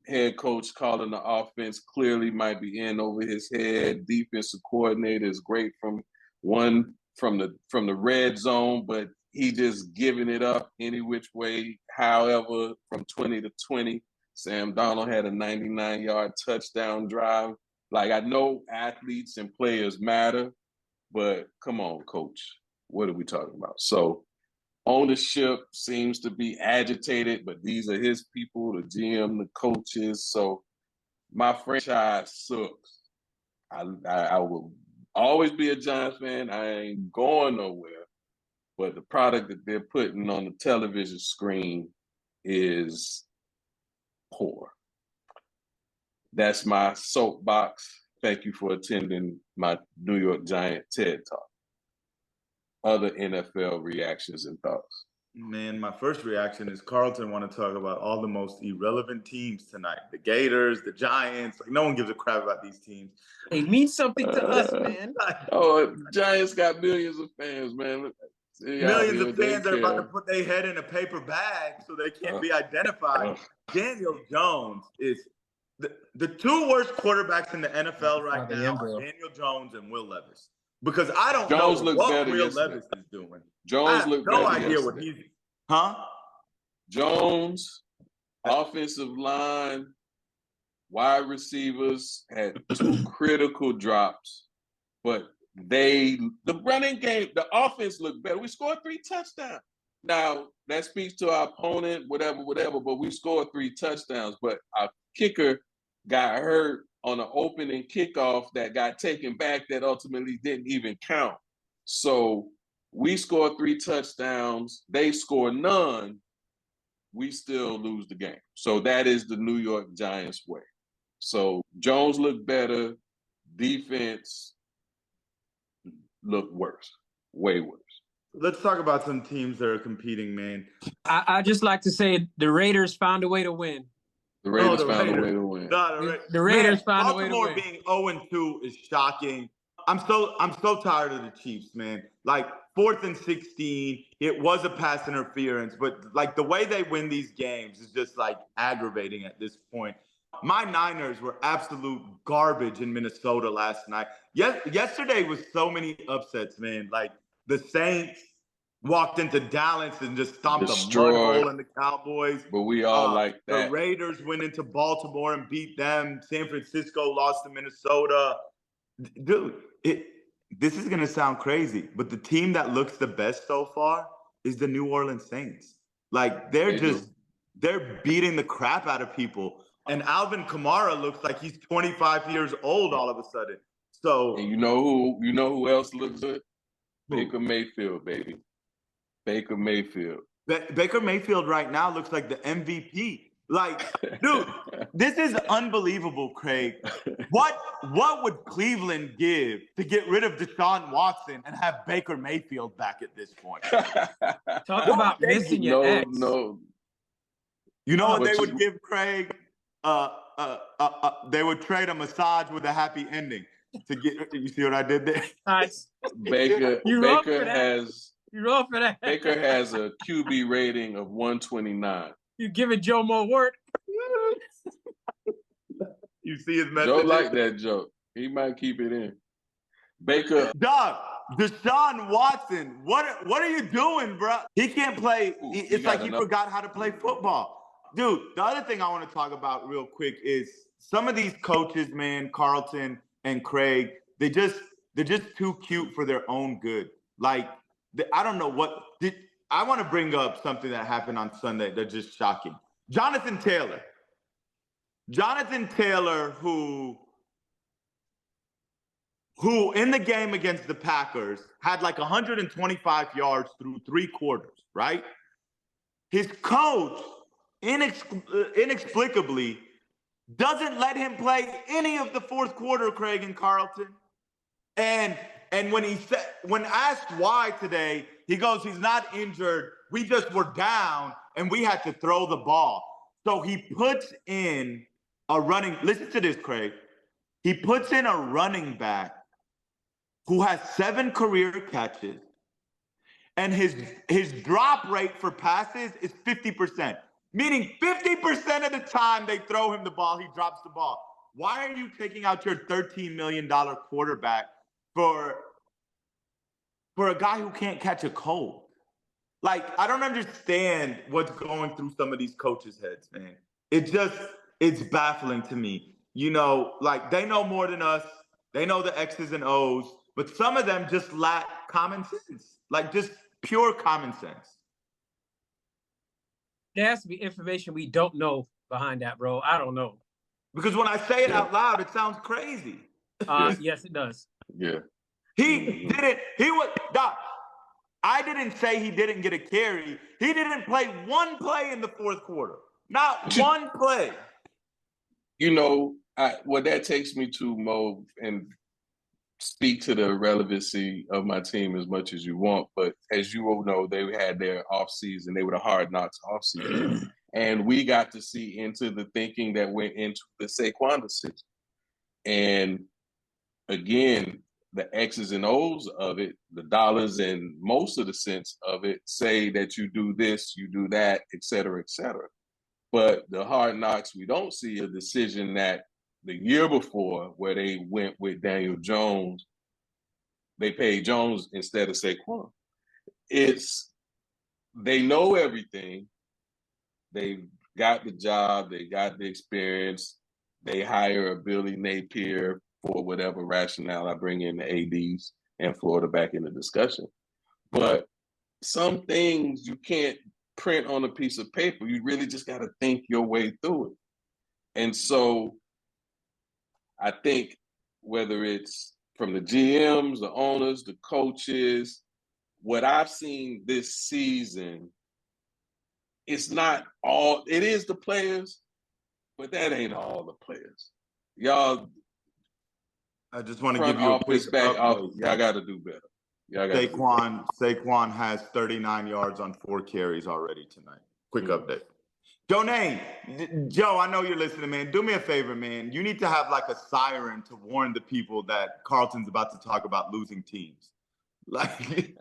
Head coach calling the offense clearly might be in over his head. Defensive coordinator is great from the red zone, but he just giving it up any which way. However, from 20 to 20. Sam Darnold had a 99-yard touchdown drive. Like, I know athletes and players matter, but come on, coach. What are we talking about? So ownership seems to be agitated, but these are his people, the GM, the coaches. So my franchise sucks. I will always be a Giants fan. I ain't going nowhere. But the product that they're putting on the television screen is poor. That's my soapbox. Thank you for attending my New York Giant TED Talk. Other NFL reactions and thoughts. Man, my first reaction is Carlton want to talk about all the most irrelevant teams tonight. The Gators, the Giants. Like, no one gives a crap about these teams. It means something to us, man. Giants got millions of fans, man. Millions of fans are about to put their head in a paper bag so they can't be identified. Daniel Jones is the 2 worst quarterbacks in the NFL right now are Daniel Jones and Will Levis. Because I don't know what Will Levis is doing. Jones looked better. I have no idea what he's. Jones, offensive line, wide receivers had 2 critical drops, but the running game, the offense looked better. We scored 3 touchdowns. Now, that speaks to our opponent, whatever, but we scored 3 touchdowns. But our kicker got hurt on an opening kickoff that got taken back that ultimately didn't even count. So we scored 3 touchdowns. They score none. We still lose the game. So that is the New York Giants way. So Jones looked better. Defense looked worse, way worse. Let's talk about some teams that are competing, man. I just like to say the Raiders found a way to win. The Raiders found a way to win. The Raiders found a way to Baltimore win. being 0-2 is shocking. I'm so tired of the Chiefs, man. Like 4th and 16, it was a pass interference, but like the way they win these games is just like aggravating at this point. My Niners were absolute garbage in Minnesota last night. Yesterday was so many upsets, man. Like the Saints walked into Dallas and just stomped a mud hole in the Cowboys. But we all like that. The Raiders went into Baltimore and beat them. San Francisco lost to Minnesota. Dude, this is going to sound crazy, but the team that looks the best so far is the New Orleans Saints. Like they're beating the crap out of people. And Alvin Kamara looks like he's 25 years old all of a sudden. So, and you know who else looks good? Baker Mayfield, baby. Baker Mayfield. Baker Mayfield right now looks like the MVP. Like, dude, this is unbelievable, Craig. What would Cleveland give to get rid of Deshaun Watson and have Baker Mayfield back at this point? Talk about missing your ex. No. You know what they would give Craig? They would trade a massage with a happy ending to get. You see what I did there? Nice. Baker has. You roll for that. Baker has a QB rating of 129. You giving Joe more work? You see his message? Joe like that joke. He might keep it in. Baker. Dog, Deshaun Watson, what are you doing, bro? He can't play. It's like he forgot how to play football. Dude, the other thing I want to talk about real quick is some of these coaches, man, Carlton and Craig, they're just too cute for their own good. Like, I don't know what I want to bring up something that happened on Sunday that's just shocking. Jonathan Taylor, who in the game against the Packers had like 125 yards through 3 quarters, right? His coach inexplicably doesn't let him play any of the 4th quarter, Craig and Carlton. And when asked why today, he goes, he's not injured. We just were down and we had to throw the ball. So he puts in listen to this, Craig. He puts in a running back who has 7 career catches, and his drop rate for passes is 50%. Meaning 50% of the time they throw him the ball, he drops the ball. Why are you taking out your $13 million quarterback for a guy who can't catch a cold? Like, I don't understand what's going through some of these coaches' heads, man. It's baffling to me. You know, like, they know more than us. They know the X's and O's, but some of them just lack common sense, like just pure common sense. There has to be information we don't know behind that, bro. I don't know. Because when I say it out loud, it sounds crazy. Yes, it does. Yeah. I didn't say he didn't get a carry. He didn't play one play in the 4th quarter. Not one play. You know, what that takes me to, Mo, and speak to the relevancy of my team as much as you want, but as you all know, they had their offseason. They were the Hard Knocks offseason. And we got to see into the thinking that went into the Saquon decision. And again, the X's and O's of it, the dollars and most of the cents of it say that you do this, you do that, et cetera, et cetera. But the Hard Knocks, we don't see a decision that the year before where they went with Daniel Jones, they paid Jones instead of Saquon. They know everything. They got the job. They got the experience. They hire a Billy Napier for whatever rationale. I bring in the ADs and Florida back in the discussion. But some things you can't print on a piece of paper. You really just got to think your way through it. And so I think whether it's from the GMs, the owners, the coaches, what I've seen this season, it's not all, it is the players, but that ain't all the players. Y'all, I just want to front give you a quick office, back office. update. Y'all got to do better. Y'all got to do better. Saquon has 39 yards on 4 carries already tonight. Quick update. Joe, I know you're listening, man. Do me a favor, man. You need to have like a siren to warn the people that Carlton's about to talk about losing teams. Like,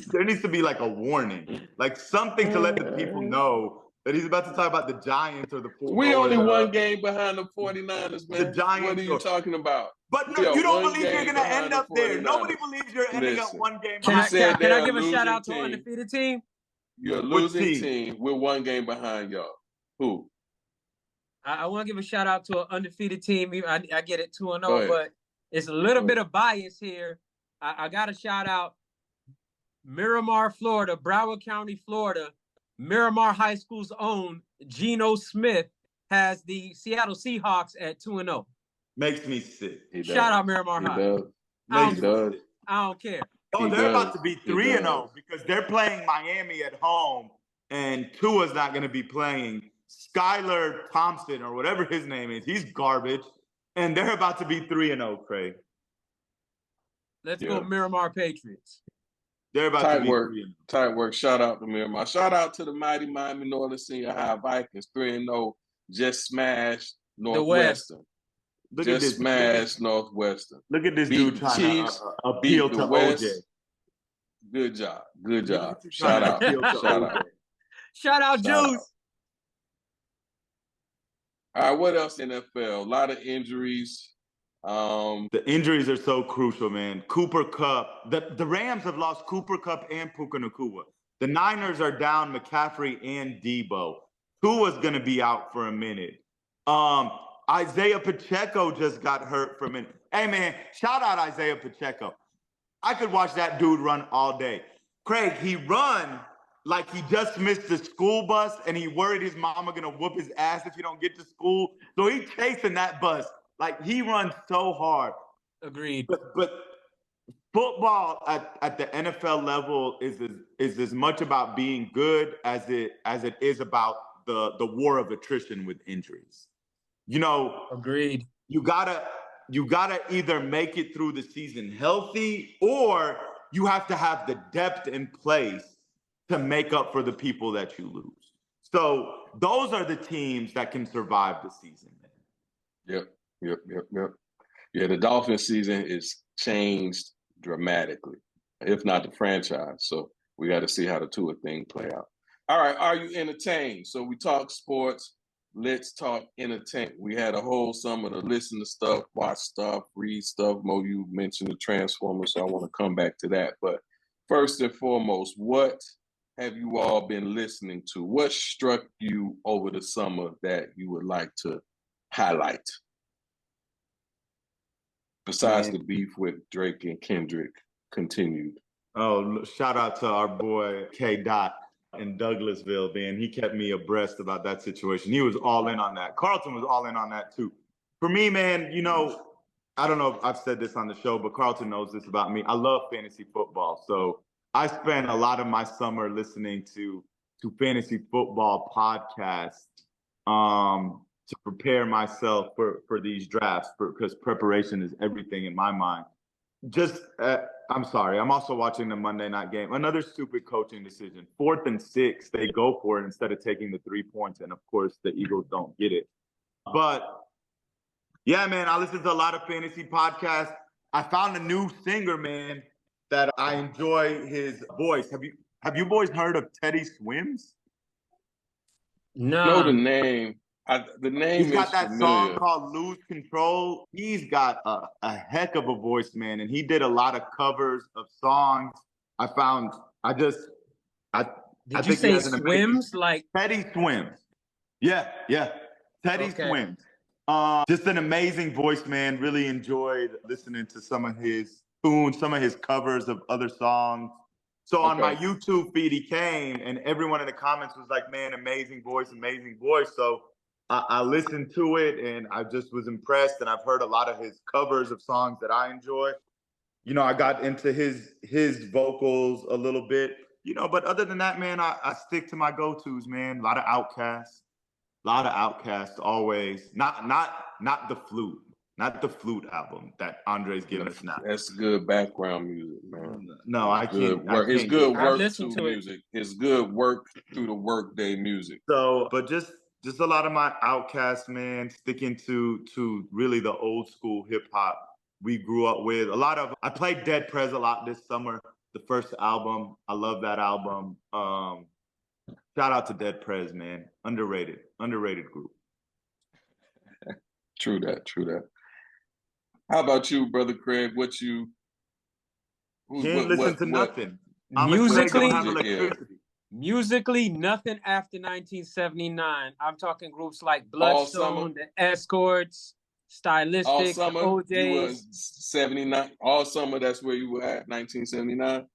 there needs to be like a warning, like something to let the people know that he's about to talk about the Giants or the We only one game behind the 49ers, man. The Giants. What are you talking about? But no, you don't believe you're going to end up there. Nobody believes you're ending up one game behind. Can I give a shout out to an undefeated team? You're a losing team. We're one game behind y'all. Who? I want to give a shout out to an undefeated team. I get it 2-0, but it's a little bit of bias here. I got to shout out Miramar, Florida, Broward County, Florida. Miramar High School's own Geno Smith has the Seattle Seahawks at 2-0. Makes me sick. Shout out Miramar High. I don't care. Oh, they're about to be 3-0 because they're playing Miami at home, and Tua's not going to be playing. Skylar Thompson or whatever his name is, he's garbage, and they're about to be 3-0, Craig. Let's go Miramar Patriots. They're about to be 3-0. Tight work. Shout out to Miramar. Shout out to the mighty Miami Northern Senior High Vikings, 3-0. Just smashed Northwestern. Just smashed Northwestern. Look at this dude trying to appeal to OJ. Good job. Good job. Shout out. Shout out. Shout out, Juice. All right, what else NFL? A lot of injuries. The injuries are so crucial, man. Cooper Kupp. The Rams have lost Cooper Kupp and Puka Nacua. The Niners are down McCaffrey and Debo. Tua's going to be out for a minute. Isaiah Pacheco just got hurt for a minute. Hey, man, shout out Isaiah Pacheco. I could watch that dude run all day. Craig, he run like he just missed the school bus and he worried his mama going to whoop his ass if he don't get to school. So he's chasing that bus. Like, he runs so hard. Agreed. But football at the NFL level is as much about being good as it is about the war of attrition with injuries. You know, agreed. You gotta either make it through the season healthy, or you have to have the depth in place to make up for the people that you lose. So those are the teams that can survive the season, man. Yep. Yeah, the Dolphins season is changed dramatically, if not the franchise. So we got to see how the Tua thing play out. All right, are you entertained? So we talk sports. Let's talk entertainment. We had a whole summer to listen to stuff, watch stuff, read stuff. Mo, you mentioned the Transformers, so I want to come back to that. But first and foremost, what have you all been listening to? What struck you over the summer that you would like to highlight? Besides the beef with Drake and Kendrick continued. Oh, shout out to our boy K. Dot in Douglasville, man. He kept me abreast about that situation. He was all in on that. Carlton was all in on that too. For me, man, you know, I don't know if I've said this on the show, but Carlton knows this about me. I love fantasy football. So I spent a lot of my summer listening to fantasy football podcasts to prepare myself for these drafts, because preparation is everything in my mind. I'm sorry. I'm also watching the Monday night game. Another stupid coaching decision. 4th and 6, they go for it instead of taking the 3 points. And of course, the Eagles don't get it. But yeah, man, I listen to a lot of fantasy podcasts. I found a new singer, man, that I enjoy his voice. Have you boys heard of Teddy Swims? No. I know the name. The name He's got is that familiar. song called Lose Control. He's got a heck of a voice, man. And he did a lot of covers of songs. Did you say Swims? Like Teddy Swims. Yeah. Teddy Swims. Just an amazing voice, man. Really enjoyed listening to some of his tunes, some of his covers of other songs. So on my YouTube feed, he came, and everyone in the comments was like, man, amazing voice. So I listened to it, and I just was impressed, and I've heard a lot of his covers of songs that I enjoy. You know, I got into his vocals a little bit, you know, but other than that, man, I stick to my go-tos, man. A lot of Outkast always. Not the flute. not the flute album that Andre's giving us now. That's good background music, man. No, I Good can't. work. I It's can't good get I've work listened to to it. music. It's good work through the workday music. So, but just a lot of my Outkast, man, sticking to really the old school hip hop we grew up with. I played Dead Prez a lot this summer. The first album, I love that album. Shout out to Dead Prez, man. Underrated group. True that. How about you, brother Craig? Can't listen to nothing. Musically, I'm afraid to have electricity. Musically, nothing after 1979. I'm talking groups like All Summer? Bloodstone, the Escorts, Stylistics, All the summer, you was OJs. 79. All summer, that's where you were at, 1979.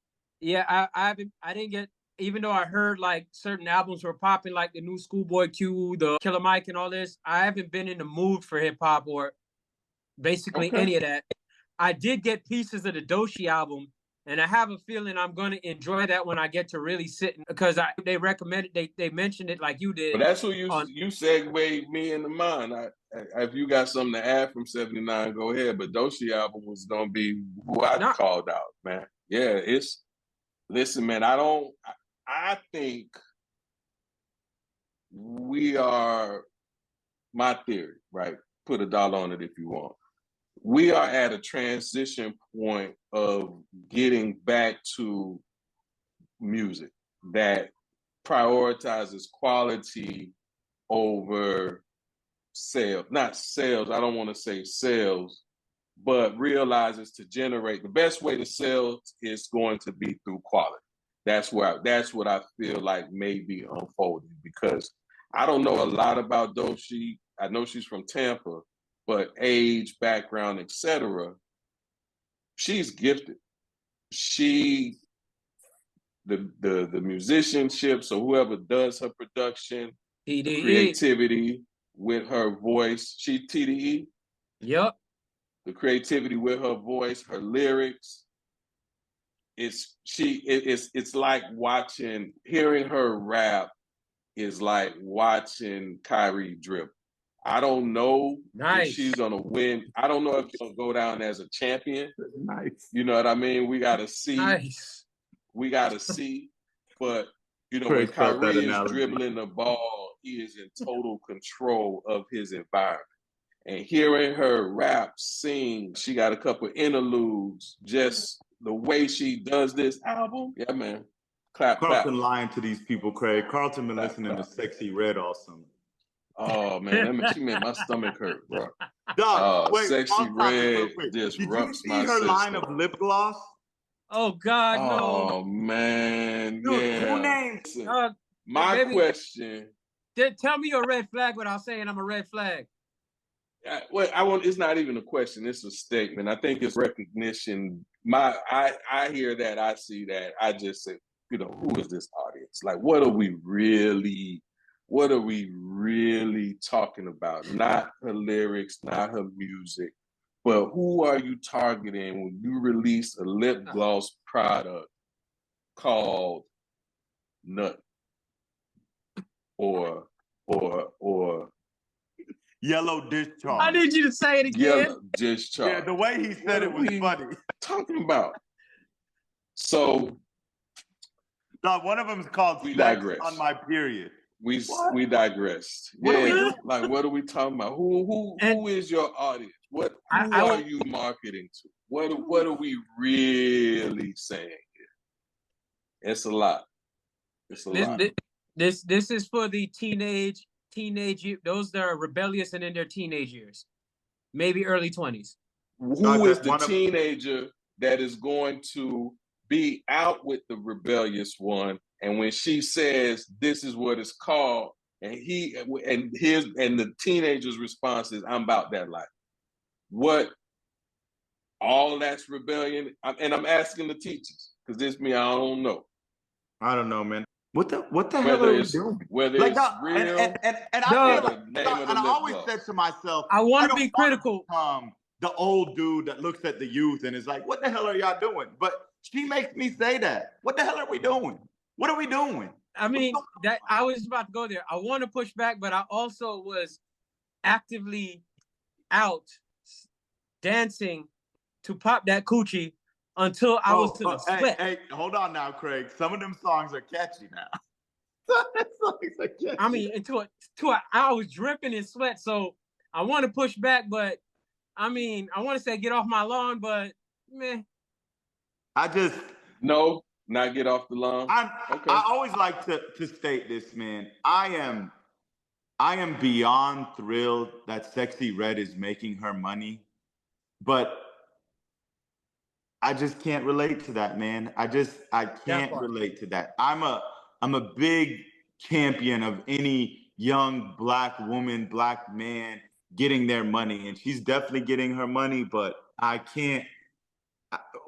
Yeah, I didn't get, even though I heard like certain albums were popping, like the new Schoolboy Q, the Killer Mike, and all this. I haven't been in the mood for hip hop or basically Okay. any of that. I did get pieces of the Doshi album, and I have a feeling I'm going to enjoy that when I get to really sit, because they recommended, they mentioned it like you did. But that's who you segued me into mine. If you got something to add from 79, go ahead. But Doshi album was gonna be who I called out, man. Yeah, listen, man, I think we are, my theory, right? Put a dollar on it if you want. We are at a transition point of getting back to music that prioritizes quality over sales. Not sales, I don't want to say sales, but realizes to generate the best way to sell is going to be through quality. That's what I feel like may be unfolding, because I don't know a lot about Doshi. I know she's from Tampa, but age, background, etc. She's gifted. The musicianship, so whoever does her production, TDE. creativity with her voice, she TDE. Yep. The creativity with her voice, her lyrics. It's like hearing her rap is like watching Kyrie dribble. I don't know if she's gonna win. I don't know if she's gonna go down as a champion. Nice. You know what I mean? We gotta see. Nice. We gotta see. But when Craig felt that Kyrie is analogy. dribbling the ball, he is in total control of his environment. And hearing her rap, sing, she got a couple interludes, just the way she does this album. Yeah, man. Clap. Carlton lying to these people, Craig. Carlton been listening to Sexy Red all summer. Oh man, she made my stomach hurt, bro. Dog, wait, Sexy Red just Did you rupts see my her system. line of lip gloss? Oh God, no. Oh man, Dude, yeah. who named? My question. Tell me your red flag without saying I'm a red flag. It's not even a question. It's a statement. I think it's recognition. I hear that. I see that. I just say, who is this audience? Like, what are we really talking about? Not her lyrics, not her music, but who are you targeting when you release a lip gloss product called Nut or Yellow Discharge? I need you to say it again. Yellow Discharge. Yeah, the way he said it was funny. Talking about. So, dog, one of them is called We Flex Digress. on My Period. We digressed. What are we doing? Like, what are we talking about? Who is your audience? Who are you marketing to? What are we really saying here? It's a lot. It's a lot. This is for the teenage, those that are rebellious and in their teenage years, maybe early 20s. Who is the teenager that is going to be out with the rebellious one? And when she says this is what it's called, and the teenager's response is, "I'm about that life." What? All that's rebellion. And I'm asking the teachers, because this me, I don't know. I don't know, man. What the hell are we doing? Whether like, it's real, and I feel like, and I always gloss. said to myself, I want to be critical. The old dude that looks at the youth and is like, "What the hell are y'all doing?" But she makes me say that. What the hell are we doing? What are we doing? I mean, that I was about to go there. I want to push back, but I also was actively out dancing to pop that coochie until I was in a sweat. Hey, hold on now, Craig. Some of them songs are catchy now. Some of them songs are catchy. I mean, I was dripping in sweat, so I want to push back, but I mean, I want to say get off my lawn, but meh. No, not get off the lawn. Okay. I always like to state this, man. I am beyond thrilled that Sexy Red is making her money, but I just can't relate to that, man. I can't relate to that. I'm a big champion of any young Black woman, Black man getting their money, and she's definitely getting her money, but I can't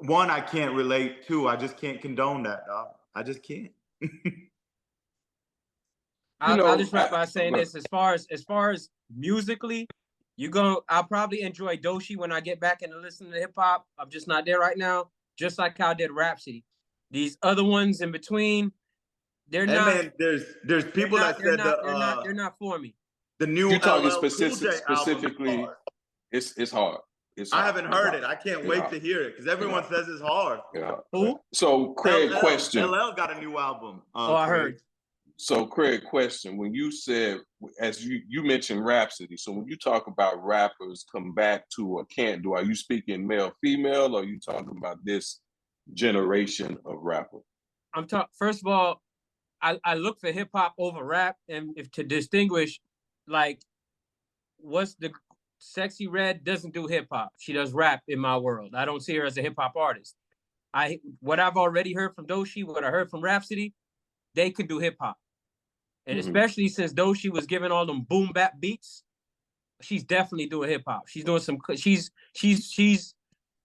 relate. Two, I just can't condone that, dog. I just can't. I'll just wrap by saying this: as far as musically, I'll probably enjoy Doshi when I get back into listening to hip hop. I'm just not there right now. Just like how I did Rhapsody. These other ones in between, they're not. Man, there's people that said they're not for me. The new You're talking LL specifically. It's hard. I haven't heard it. I can't wait to hear it because everyone says it's hard. Yeah. Who? So Craig, question. LL got a new album. I heard. So Craig, question. When you said, as you mentioned Rhapsody, so when you talk about rappers come back to or can't do, are you speaking male, female, or are you talking about this generation of rapper? First of all, I look for hip hop over rap, and if to distinguish, like, what's the Sexy Red doesn't do hip hop. She does rap in my world. I don't see her as a hip hop artist. What I've already heard from Doshi, what I heard from Rhapsody, they can do hip hop. And especially since Doshi was giving all them boom bap beats, she's definitely doing hip hop. She's doing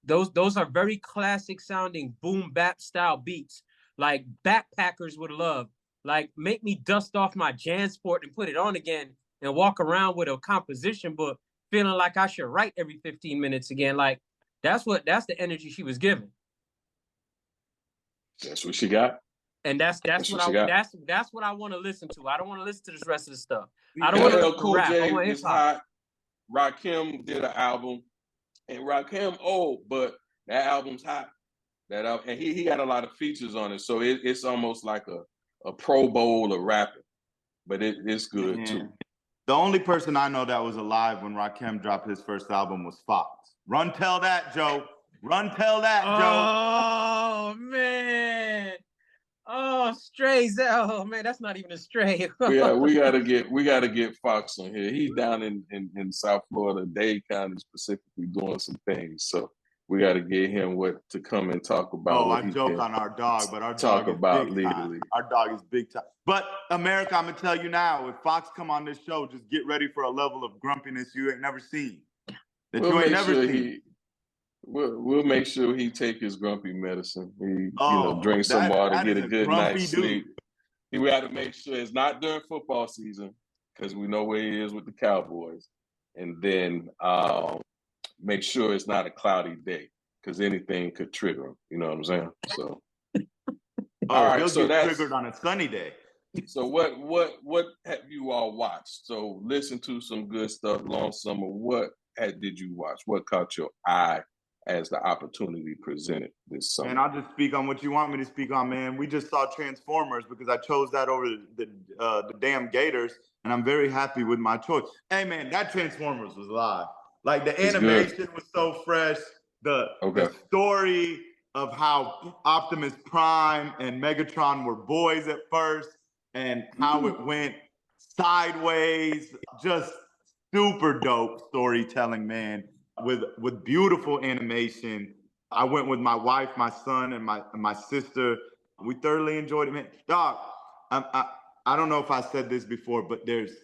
those are very classic sounding boom bap style beats, like backpackers would love. Like, make me dust off my JanSport and put it on again and walk around with a composition book, feeling like I should write every 15 minutes again. Like, that's the energy she was giving. That's what she got. And that's what I want to listen to. I don't want to listen to this rest of the stuff. I don't want to listen to rap. I want hip hop. Rakim did an album, and Rakim old, but that album's hot. And he got a lot of features on it, so it's almost like a Pro Bowl of rapping, but it's good too. The only person I know that was alive when Rakim dropped his first album was Fox. Run tell that, Joe. Run tell that, Joe. Oh man. Oh, strays. Oh man, that's not even a stray. Yeah, we gotta get Fox on here. He's down in South Florida, Dade County specifically, doing some things. So we gotta get him to come and talk about. Oh, I joke on our dog, but our dog is big time. Our dog is big time. But America, I'm gonna tell you now, if Fox come on this show, just get ready for a level of grumpiness you ain't never seen. We'll make sure he take his grumpy medicine. Drink some water, get a good night's sleep. We got to make sure it's not during football season because we know where he is with the Cowboys, and then make sure it's not a cloudy day because anything could trigger him. You know what I'm saying? So, all right. So that's triggered on a sunny day. So what have you all watched? So listen to some good stuff. Long summer. What did you watch? What caught your eye as the opportunity presented this summer? And I'll just speak on what you want me to speak on, man. We just saw Transformers because I chose that over the damn Gators, and I'm very happy with my choice. Hey, man, that Transformers was live. Like, the animation was so fresh. The story of how Optimus Prime and Megatron were boys at first and how it went sideways. Just super dope storytelling, man. With beautiful animation. I went with my wife, my son, and my sister. We thoroughly enjoyed it, man. Dog, I don't know if I said this before, but there's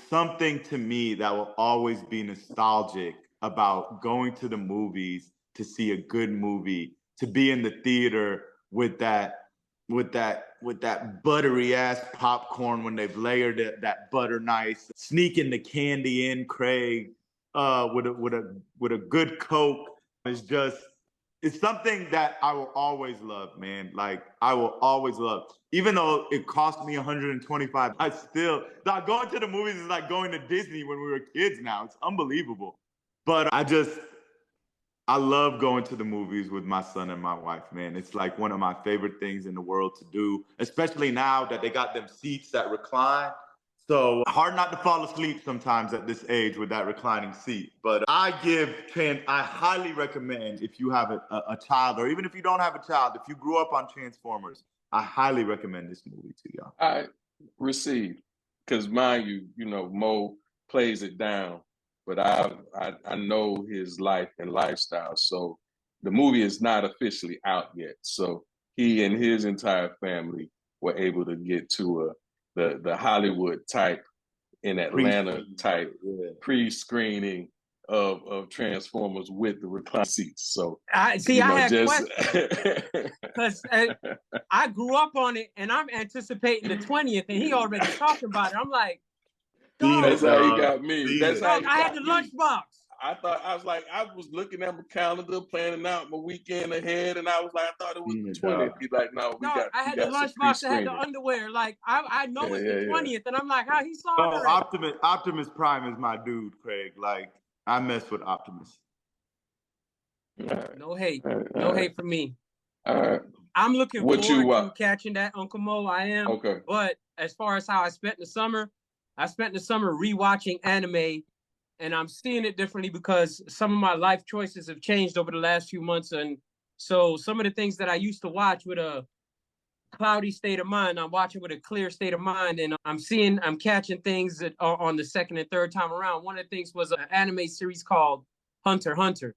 something to me that will always be nostalgic about going to the movies to see a good movie, to be in the theater with that buttery ass popcorn when they've layered that butter nice, sneaking the candy in, Craig. With a good Coke. It's something that I will always love, man. Like, I will always love. Even though it cost me $125, going to the movies is like going to Disney when we were kids now. It's unbelievable. But I love going to the movies with my son and my wife, man. It's like one of my favorite things in the world to do, especially now that they got them seats that recline. So hard not to fall asleep sometimes at this age with that reclining seat. But I highly recommend, if you have a child, or even if you don't have a child, if you grew up on Transformers, I highly recommend this movie to y'all. I received, because mind you, Mo plays it down, but I know his life and lifestyle. So the movie is not officially out yet. So he and his entire family were able to get to the Hollywood type in Atlanta type pre-screening of Transformers with the recline seats. So I had questions because I grew up on it, and I'm anticipating the 20th, and he already talking about it. I'm like, that's how he got me. That's how I had the lunchbox. I was looking at my calendar, planning out my weekend ahead, and I was like, I thought it was the 20th. He's like, no, I had the lunchbox. I had the underwear. Like, I know it's the 20th, and I'm like, how he saw it? Optimus Prime is my dude, Craig. Like, I mess with Optimus. Right. No hate. No hate for me. All right. I'm looking forward to catching that, Uncle Mo. I am. Okay. But as far as how I spent the summer rewatching anime, and I'm seeing it differently because some of my life choices have changed over the last few months. And so some of the things that I used to watch with a cloudy state of mind, I'm watching with a clear state of mind. And I'm catching things that are on the second and third time around. One of the things was an anime series called Hunter x Hunter.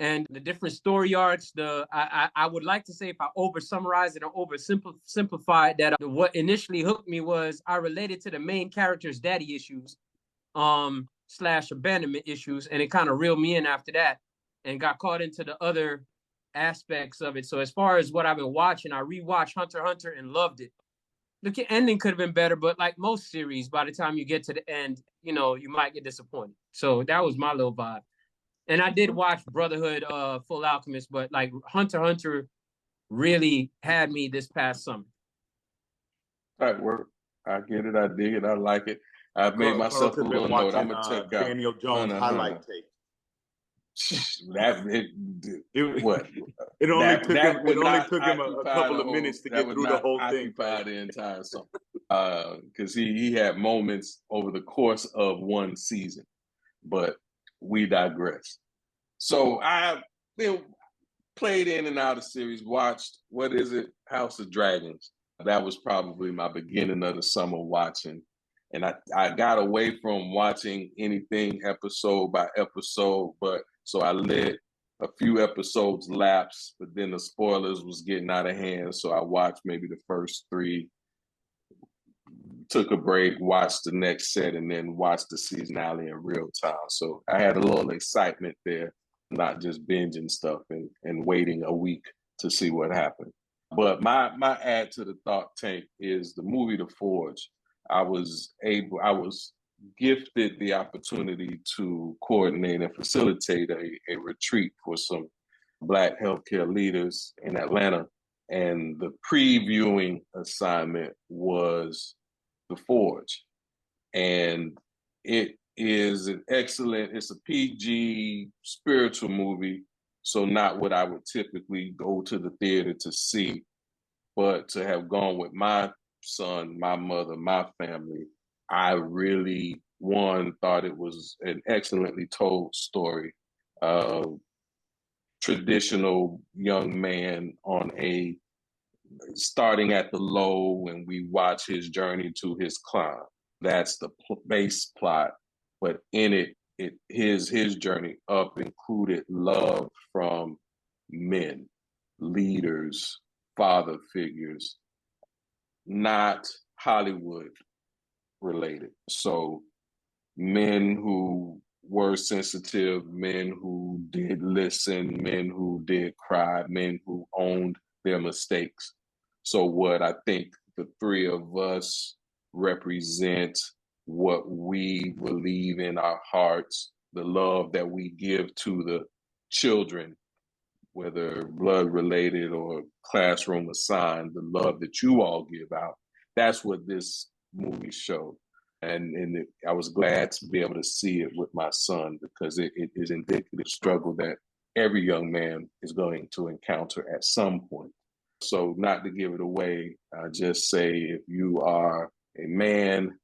And the different story arcs, I would like to say, if I over summarize it or over simplify it, that what initially hooked me was I related to the main character's daddy issues, / abandonment issues, and it kind of reeled me in after that and got caught into the other aspects of it. So as far as what I've been watching, I rewatched Hunter x Hunter and loved it. The ending could have been better, but like most series, by the time you get to the end, you might get disappointed. So that was my little vibe. And I did watch Brotherhood, Full Alchemist, but like Hunter x Hunter really had me this past summer. That work. I get it. I dig it. I like it. I've made myself a little note. I'm gonna check out Daniel Jones highlight tape. It only took him a couple of minutes to get through the whole thing. The entire summer, because he had moments over the course of one season, but we digress. So I played in and out of series. Watched House of Dragons. That was probably my beginning of the summer watching. And I got away from watching anything episode by episode, but so I let a few episodes lapse, but then the spoilers was getting out of hand. So I watched maybe the first 3, took a break, watched the next set, and then watched the seasonality in real time. So I had a little excitement there, not just binging stuff and waiting a week to see what happened. But my add to the thought tank is the movie The Forge. I was gifted the opportunity to coordinate and facilitate a retreat for some Black healthcare leaders in Atlanta. And the previewing assignment was The Forge. And it is it's a PG spiritual movie, so not what I would typically go to the theater to see, but to have gone with my son, my mother, my family, I really, thought it was an excellently told story. Traditional young man starting at the low, and we watch his journey to his climb. That's the base plot, but in it his journey up included love from men, leaders, father figures, not Hollywood related. So men who were sensitive, men who did listen, men who did cry, men who owned their mistakes. So what I think the 3 of us represent what we believe in our hearts, the love that we give to the children, whether blood related or classroom assigned, the love that you all give out. That's what this movie showed. And I was glad to be able to see it with my son, because it is indicative of struggle that every young man is going to encounter at some point. So, not to give it away, I just say if you are a man,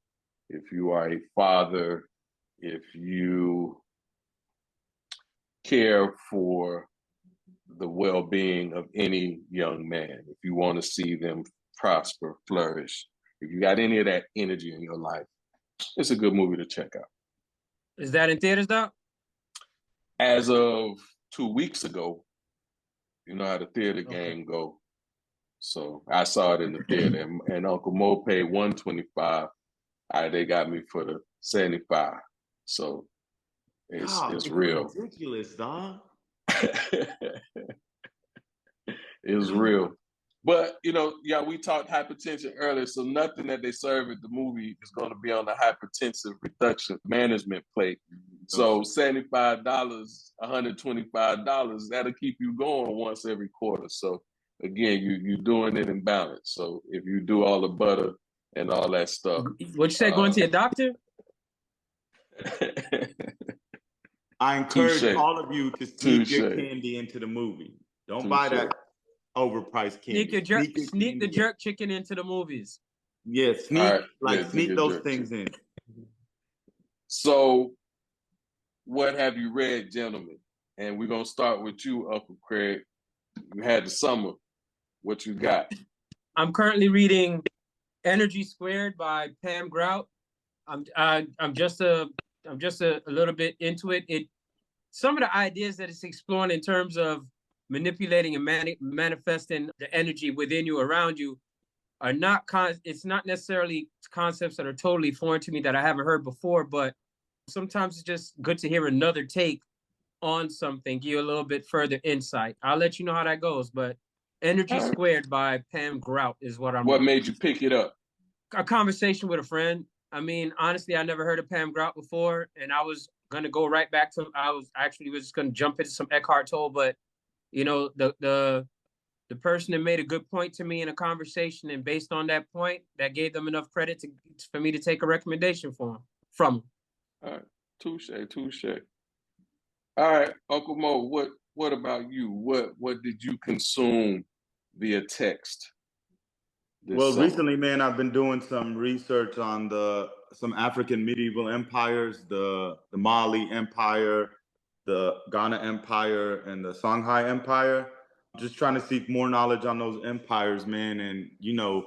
if you are a father, if you care for the well-being of any young man, if you want to see them prosper, flourish, if you got any of that energy in your life, it's a good movie to check out. Is that in theaters, Doc? As of 2 weeks ago, you know how the theater game go. So I saw it in the theater, and Uncle Mo paid $125. They got me for the 75. So it's real. Ridiculous, dog. It's real. But, you know, yeah, we talked hypertension earlier, so nothing that they serve at the movie is going to be on the hypertensive reduction management plate. So $75, $125, that'll keep you going once every quarter. So again, you're doing it in balance. So if you do all the butter and all that stuff. What'd you say, going to your doctor? I encourage Touché. all of you to sneak your Touché. candy into the movie. Don't Touché. buy that overpriced candy. Sneak the jerk chicken into the movies. Yeah, sneak sneak those things in. So, what have you read, gentlemen? And we're gonna start with you, Uncle Craig. You had the summer. What you got? I'm currently reading Energy Squared by Pam Grout. I'm just a little bit into it. Some of the ideas that it's exploring in terms of manipulating and manifesting the energy within you, around you, are not it's not necessarily concepts that are totally foreign to me that I haven't heard before, but sometimes it's just good to hear another take on something, give you a little bit further insight. I'll let you know how that goes, but Energy Squared by Pam Grout is what I'm What made you pick it up? A conversation with a friend. I mean, honestly, I never heard of Pam Grout before, and I was gonna go right back to. I was just gonna jump into some Eckhart Tolle, but you know, the person that made a good point to me in a conversation, and based on that point, that gave them enough credit for me to take a recommendation from them. All right, touche. All right, Uncle Mo, what about you? What did you consume via text? Well, summer? recently, man, I've been doing some research on some African medieval empires, the Mali Empire, the Ghana Empire, and the Songhai Empire. Just trying to seek more knowledge on those empires, man. And you know,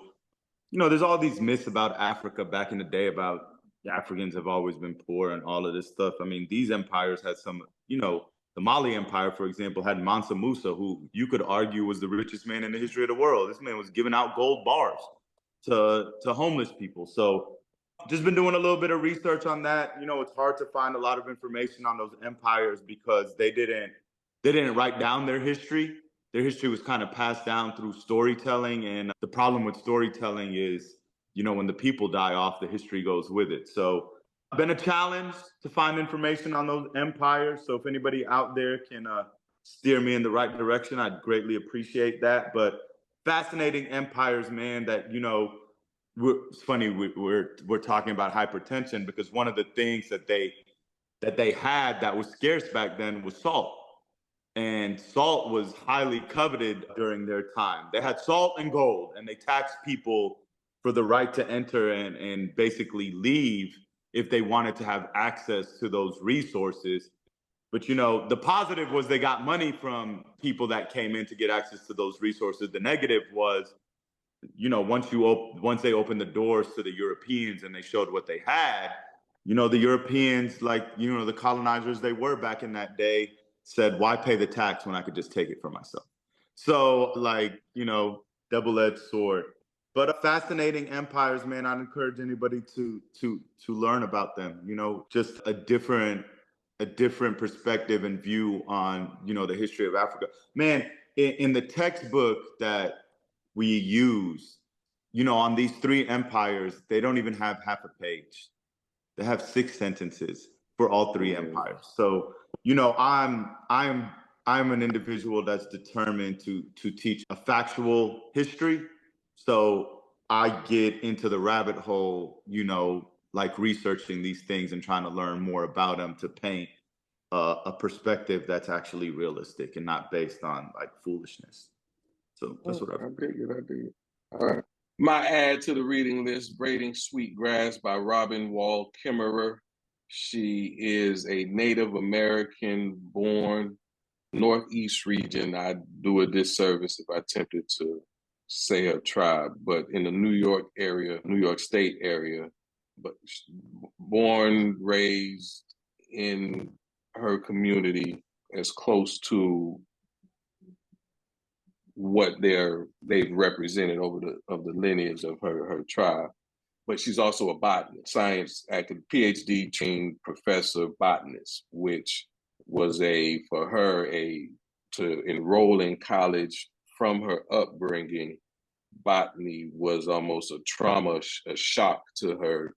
there's all these myths about Africa back in the day about Africans have always been poor and all of this stuff. I mean, these empires had some, the Mali Empire, for example, had Mansa Musa, who you could argue was the richest man in the history of the world. This man was giving out gold bars to homeless people. So just been doing a little bit of research on that. You know, it's hard to find a lot of information on those empires because they didn't write down their history. Their history was kind of passed down through storytelling. And the problem with storytelling is, when the people die off, the history goes with it. So it's been a challenge to find information on those empires. So if anybody out there can steer me in the right direction, I'd greatly appreciate that. But fascinating empires, man, that, it's funny we're talking about hypertension because one of the things that they had that was scarce back then was salt. And salt was highly coveted during their time. They had salt and gold, and they taxed people for the right to enter and basically leave if they wanted to have access to those resources. But, the positive was they got money from people that came in to get access to those resources. The negative was, once they opened the doors to the Europeans and they showed what they had, the Europeans, the colonizers they were back in that day, said, why pay the tax when I could just take it for myself? So double-edged sword. But fascinating empires, man. I'd encourage anybody to learn about them. Just a different perspective and view on, the history of Africa. Man, in the textbook that we use, on these three empires, they don't even have half a page. They have 6 sentences for all 3 empires. So, I'm an individual that's determined to teach a factual history. So I get into the rabbit hole, like researching these things and trying to learn more about them to paint a perspective that's actually realistic and not based on like foolishness. So that's what I dig it. All right. My add to the reading list, Braiding Sweetgrass by Robin Wall Kimmerer. She is a Native American born Northeast region. I'd do a disservice if I attempted to say her tribe, but in the New York area, New York State area, but born, raised in her community as close to what they've represented over the lineage of her tribe. But she's also a botanist, science active, PhD trained professor botanist, which was for her to enroll in college from her upbringing. Botany was almost a trauma, a shock to her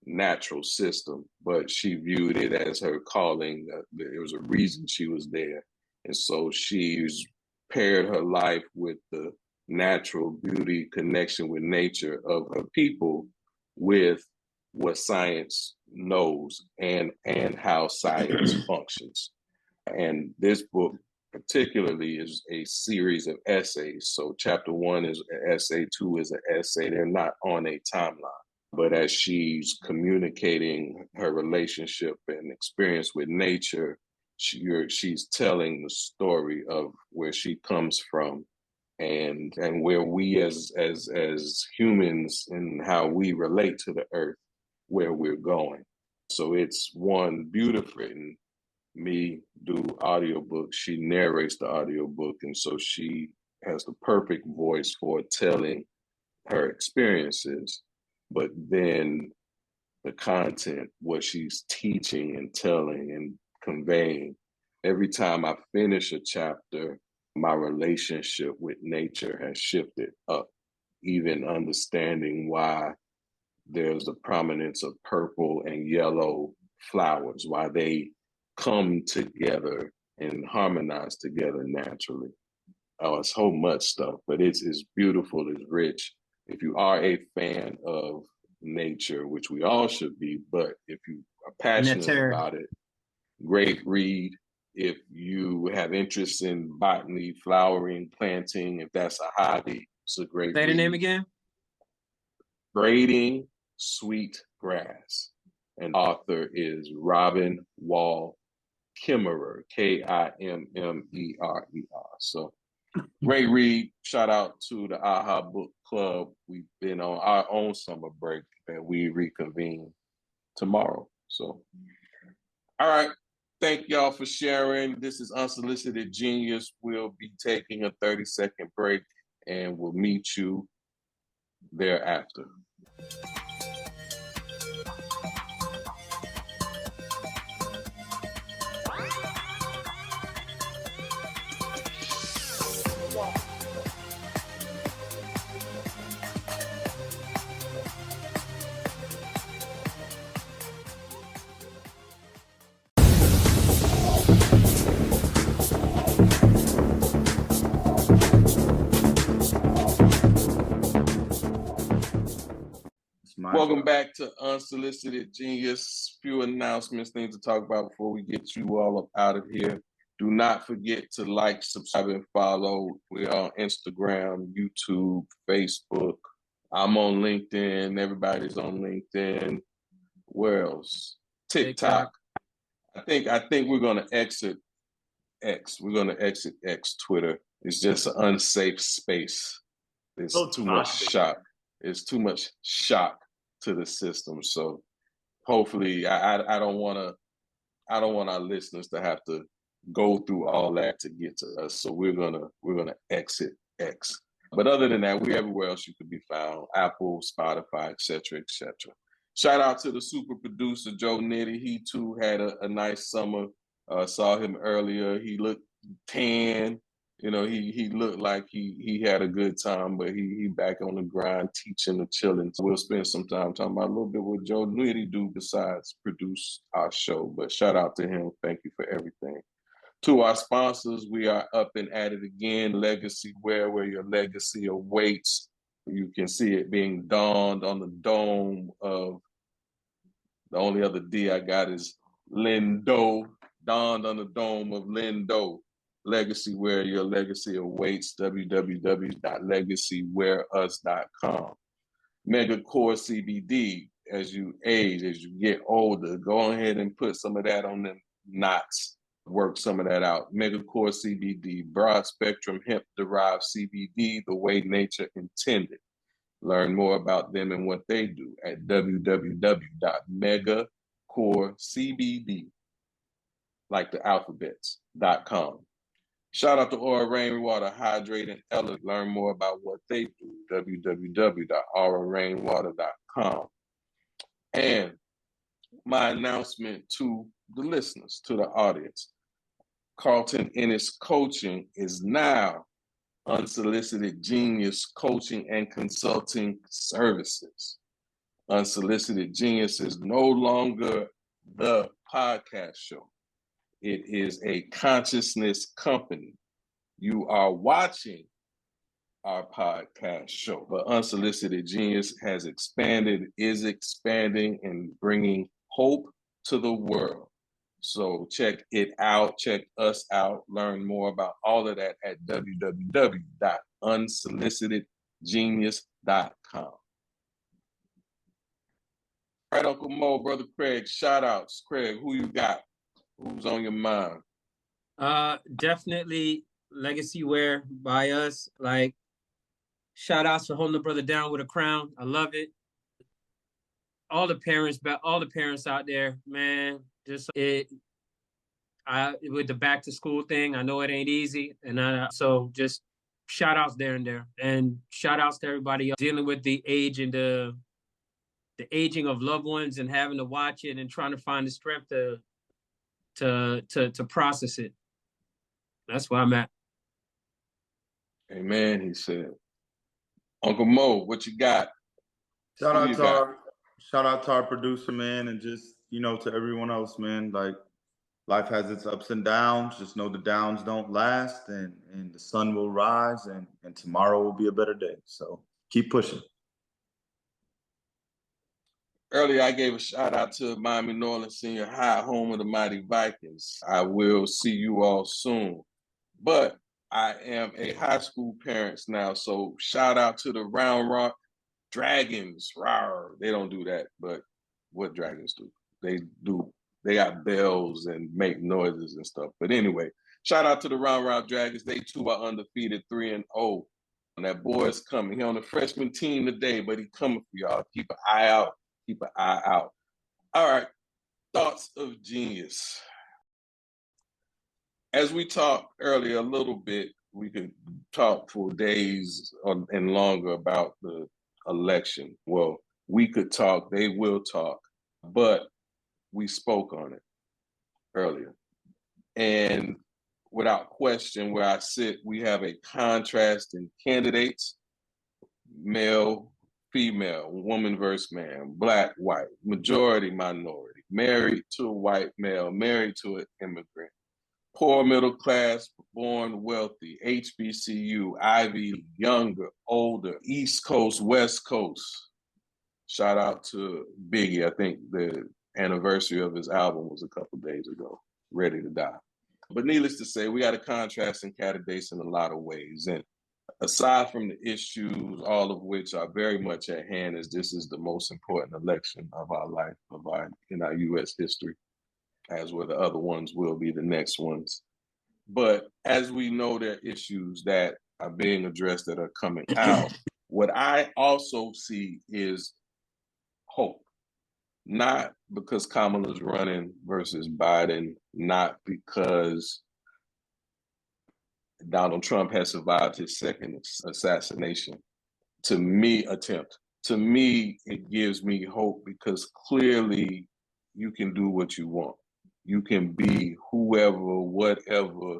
natural system, but she viewed it as her calling. There was a reason she was there. And so she's paired her life with the natural beauty connection with nature of her people with what science knows and how science functions. And this book particularly is a series of essays. So chapter 1 is an essay, 2 is an essay. They're not on a timeline. But as she's communicating her relationship and experience with nature, she's telling the story of where she comes from and where we as humans and how we relate to the earth, where we're going. So it's one beautiful written. Me do audiobook. She narrates the audiobook, and so she has the perfect voice for telling her experiences. But then the content, what she's teaching and telling and conveying, every time I finish a chapter, my relationship with nature has shifted up, even understanding why there's a prominence of purple and yellow flowers, why they come together and harmonize together naturally. Oh, it's so much stuff, but it's beautiful, it's rich. If you are a fan of nature, which we all should be, but if you are passionate about it, great read. If you have interest in botany, flowering, planting, if that's a hobby, it's a great read. Say the name again? Braiding Sweetgrass. And author is Robin Wall Kimmerer, Kimmerer. So great read. Shout out to the AHA Book Club. We've been on our own summer break and we reconvene tomorrow. So, all right. Thank y'all for sharing. This is Unsolicited Genius. We'll be taking a 30-second break and we'll meet you thereafter. Welcome back to Unsolicited Genius. Few announcements, things to talk about before we get you all up out of here. Do not forget to like, subscribe, and follow. We're on Instagram, YouTube, Facebook. I'm on LinkedIn. Everybody's on LinkedIn. Where else? TikTok. I think we're gonna exit X. We're gonna exit X. Twitter. It's just an unsafe space. There's too much shock. It's too much shock to the system. So hopefully I don't want our listeners to have to go through all that to get to us. So we're gonna exit X. But other than that, we're everywhere else you could be found: Apple, Spotify, etc., etc. Shout out to the super producer Joe Nitty. He too had a nice summer. Saw him earlier. He looked tan. You know, he looked like he had a good time, but he back on the grind, teaching and chilling. So we'll spend some time talking about a little bit what Joe Nitty do besides produce our show. But shout out to him. Thank you for everything. To our sponsors, we are up and at it again. Legacy Wear, where your legacy awaits. You can see it being donned on the dome of the only other D I got is Lindo. donned on the dome of Lindo. Legacy Wear, your legacy awaits. www.legacywearus.com. Mega Core CBD, as you age, as you get older, go ahead and put some of that on them knots. Work some of that out. Mega Core CBD, broad spectrum hemp derived CBD, the way nature intended. Learn more about them and what they do at www.megacorecbd, like the alphabets.com. Shout out to Aura Rainwater, Hydrate and Elevate. Learn more about what they do, www.aurarainwater.com. And my announcement to the listeners, to the audience, Carlton Ennis Coaching is now Unsolicited Genius Coaching and Consulting Services. Unsolicited Genius is no longer the podcast show. It is a consciousness company. You are watching our podcast show, but Unsolicited Genius has expanded, is expanding, and bringing hope to the world. So check it out, check us out, learn more about all of that at www.unsolicitedgenius.com. All right, Uncle Mo, Brother Craig, shout outs. Craig, who you got? Who's on your mind? Definitely Legacy Wear by us. Like, shout outs for holding the brother down with a crown. I love it. All the parents out there, man, just with the back to school thing, I know it ain't easy. And so just shout outs there and there. And shout outs to everybody else dealing with the age and the aging of loved ones and having to watch it and trying to find the strength to process it. That's where I'm at. Amen, he said. Uncle Mo, what you got? Shout out to our producer, man, and just, to everyone else, man. Like, life has its ups and downs. Just know the downs don't last, and the sun will rise, and tomorrow will be a better day. So keep pushing. Earlier, I gave a shout out to Miami Norland Senior High, home of the Mighty Vikings. I will see you all soon. But I am a high school parent now, so shout out to the Round Rock Dragons. Rawr. They don't do that, but what dragons do? They got bells and make noises and stuff. But anyway, shout out to the Round Rock Dragons. They too are undefeated, 3-0. And that boy is coming. He on the freshman team today, but he coming for y'all. Keep an eye out. Keep an eye out. All right, thoughts of genius. As we talked earlier a little bit, we could talk for days and longer about the election. Well, we could talk, they will talk, but we spoke on it earlier. And without question, where I sit, we have a contrast in candidates, male, female, woman versus man, black, white, majority, minority, married to a white male, married to an immigrant, poor middle class, born wealthy, HBCU, Ivy, younger, older, East Coast, West Coast. Shout out to Biggie. I think the anniversary of his album was a couple days ago, Ready to Die. But needless to say, we got a contrast in candidates in a lot of ways. And aside from the issues, all of which are very much at hand, as this is the most important election of our life, in our U.S. history, as where the other ones will be the next ones. But as we know, there are issues that are being addressed that are coming out. What I also see is hope. Not because Kamala's running versus Biden, not because Donald Trump has survived his second assassination. To me, it gives me hope because clearly you can do what you want. You can be whoever, whatever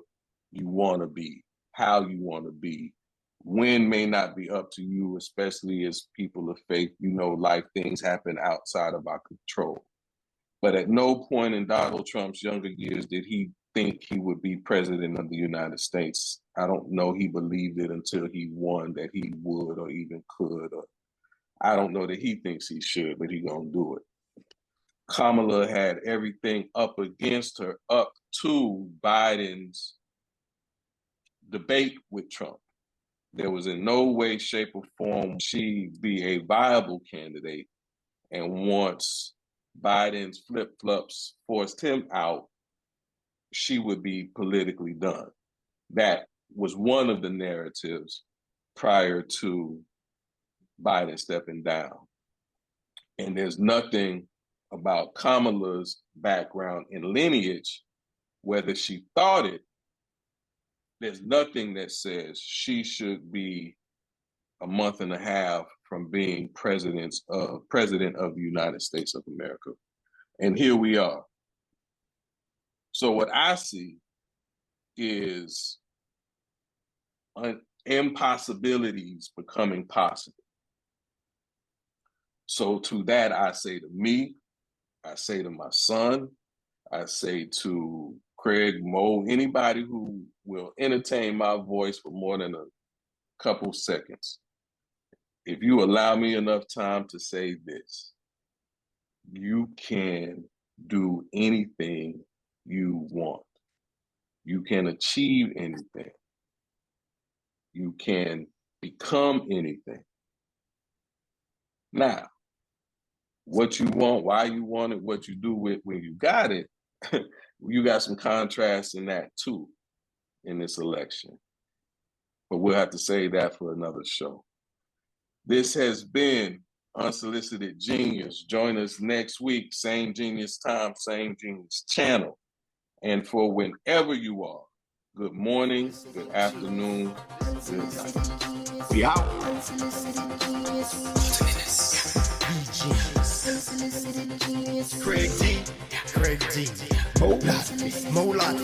you want to be, how you want to be. When may not be up to you, especially as people of faith. Life things happen outside of our control. But at no point in Donald Trump's younger years did he think he would be president of the United States. I don't know he believed it until he won that he would or even could. Or I don't know that he thinks he should, but he gonna do it. Kamala had everything up against her up to Biden's debate with Trump. There was in no way, shape, or form she be a viable candidate. And once Biden's flip-flops forced him out, she would be politically done. That was one of the narratives prior to Biden stepping down. And there's nothing about Kamala's background and lineage, whether she thought it, there's nothing that says she should be a month and a half from being president of the United States of America. And here we are. So what I see is impossibilities becoming possible. So to that, I say to me, I say to my son, I say to Craig, Mo, anybody who will entertain my voice for more than a couple seconds. If you allow me enough time to say this, you can do anything you want. You can achieve anything. You can become anything. Now, what you want, why you want it, what you do with when you got it, you got some contrast in that too, in this election. But we'll have to save that for another show. This has been Unsolicited Genius. Join us next week, same genius time, same genius channel. And for whenever you are, good morning, good afternoon, good night. We out. Craig D. Molat.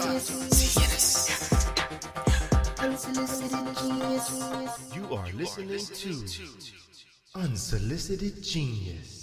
You are listening to Unsolicited Genius.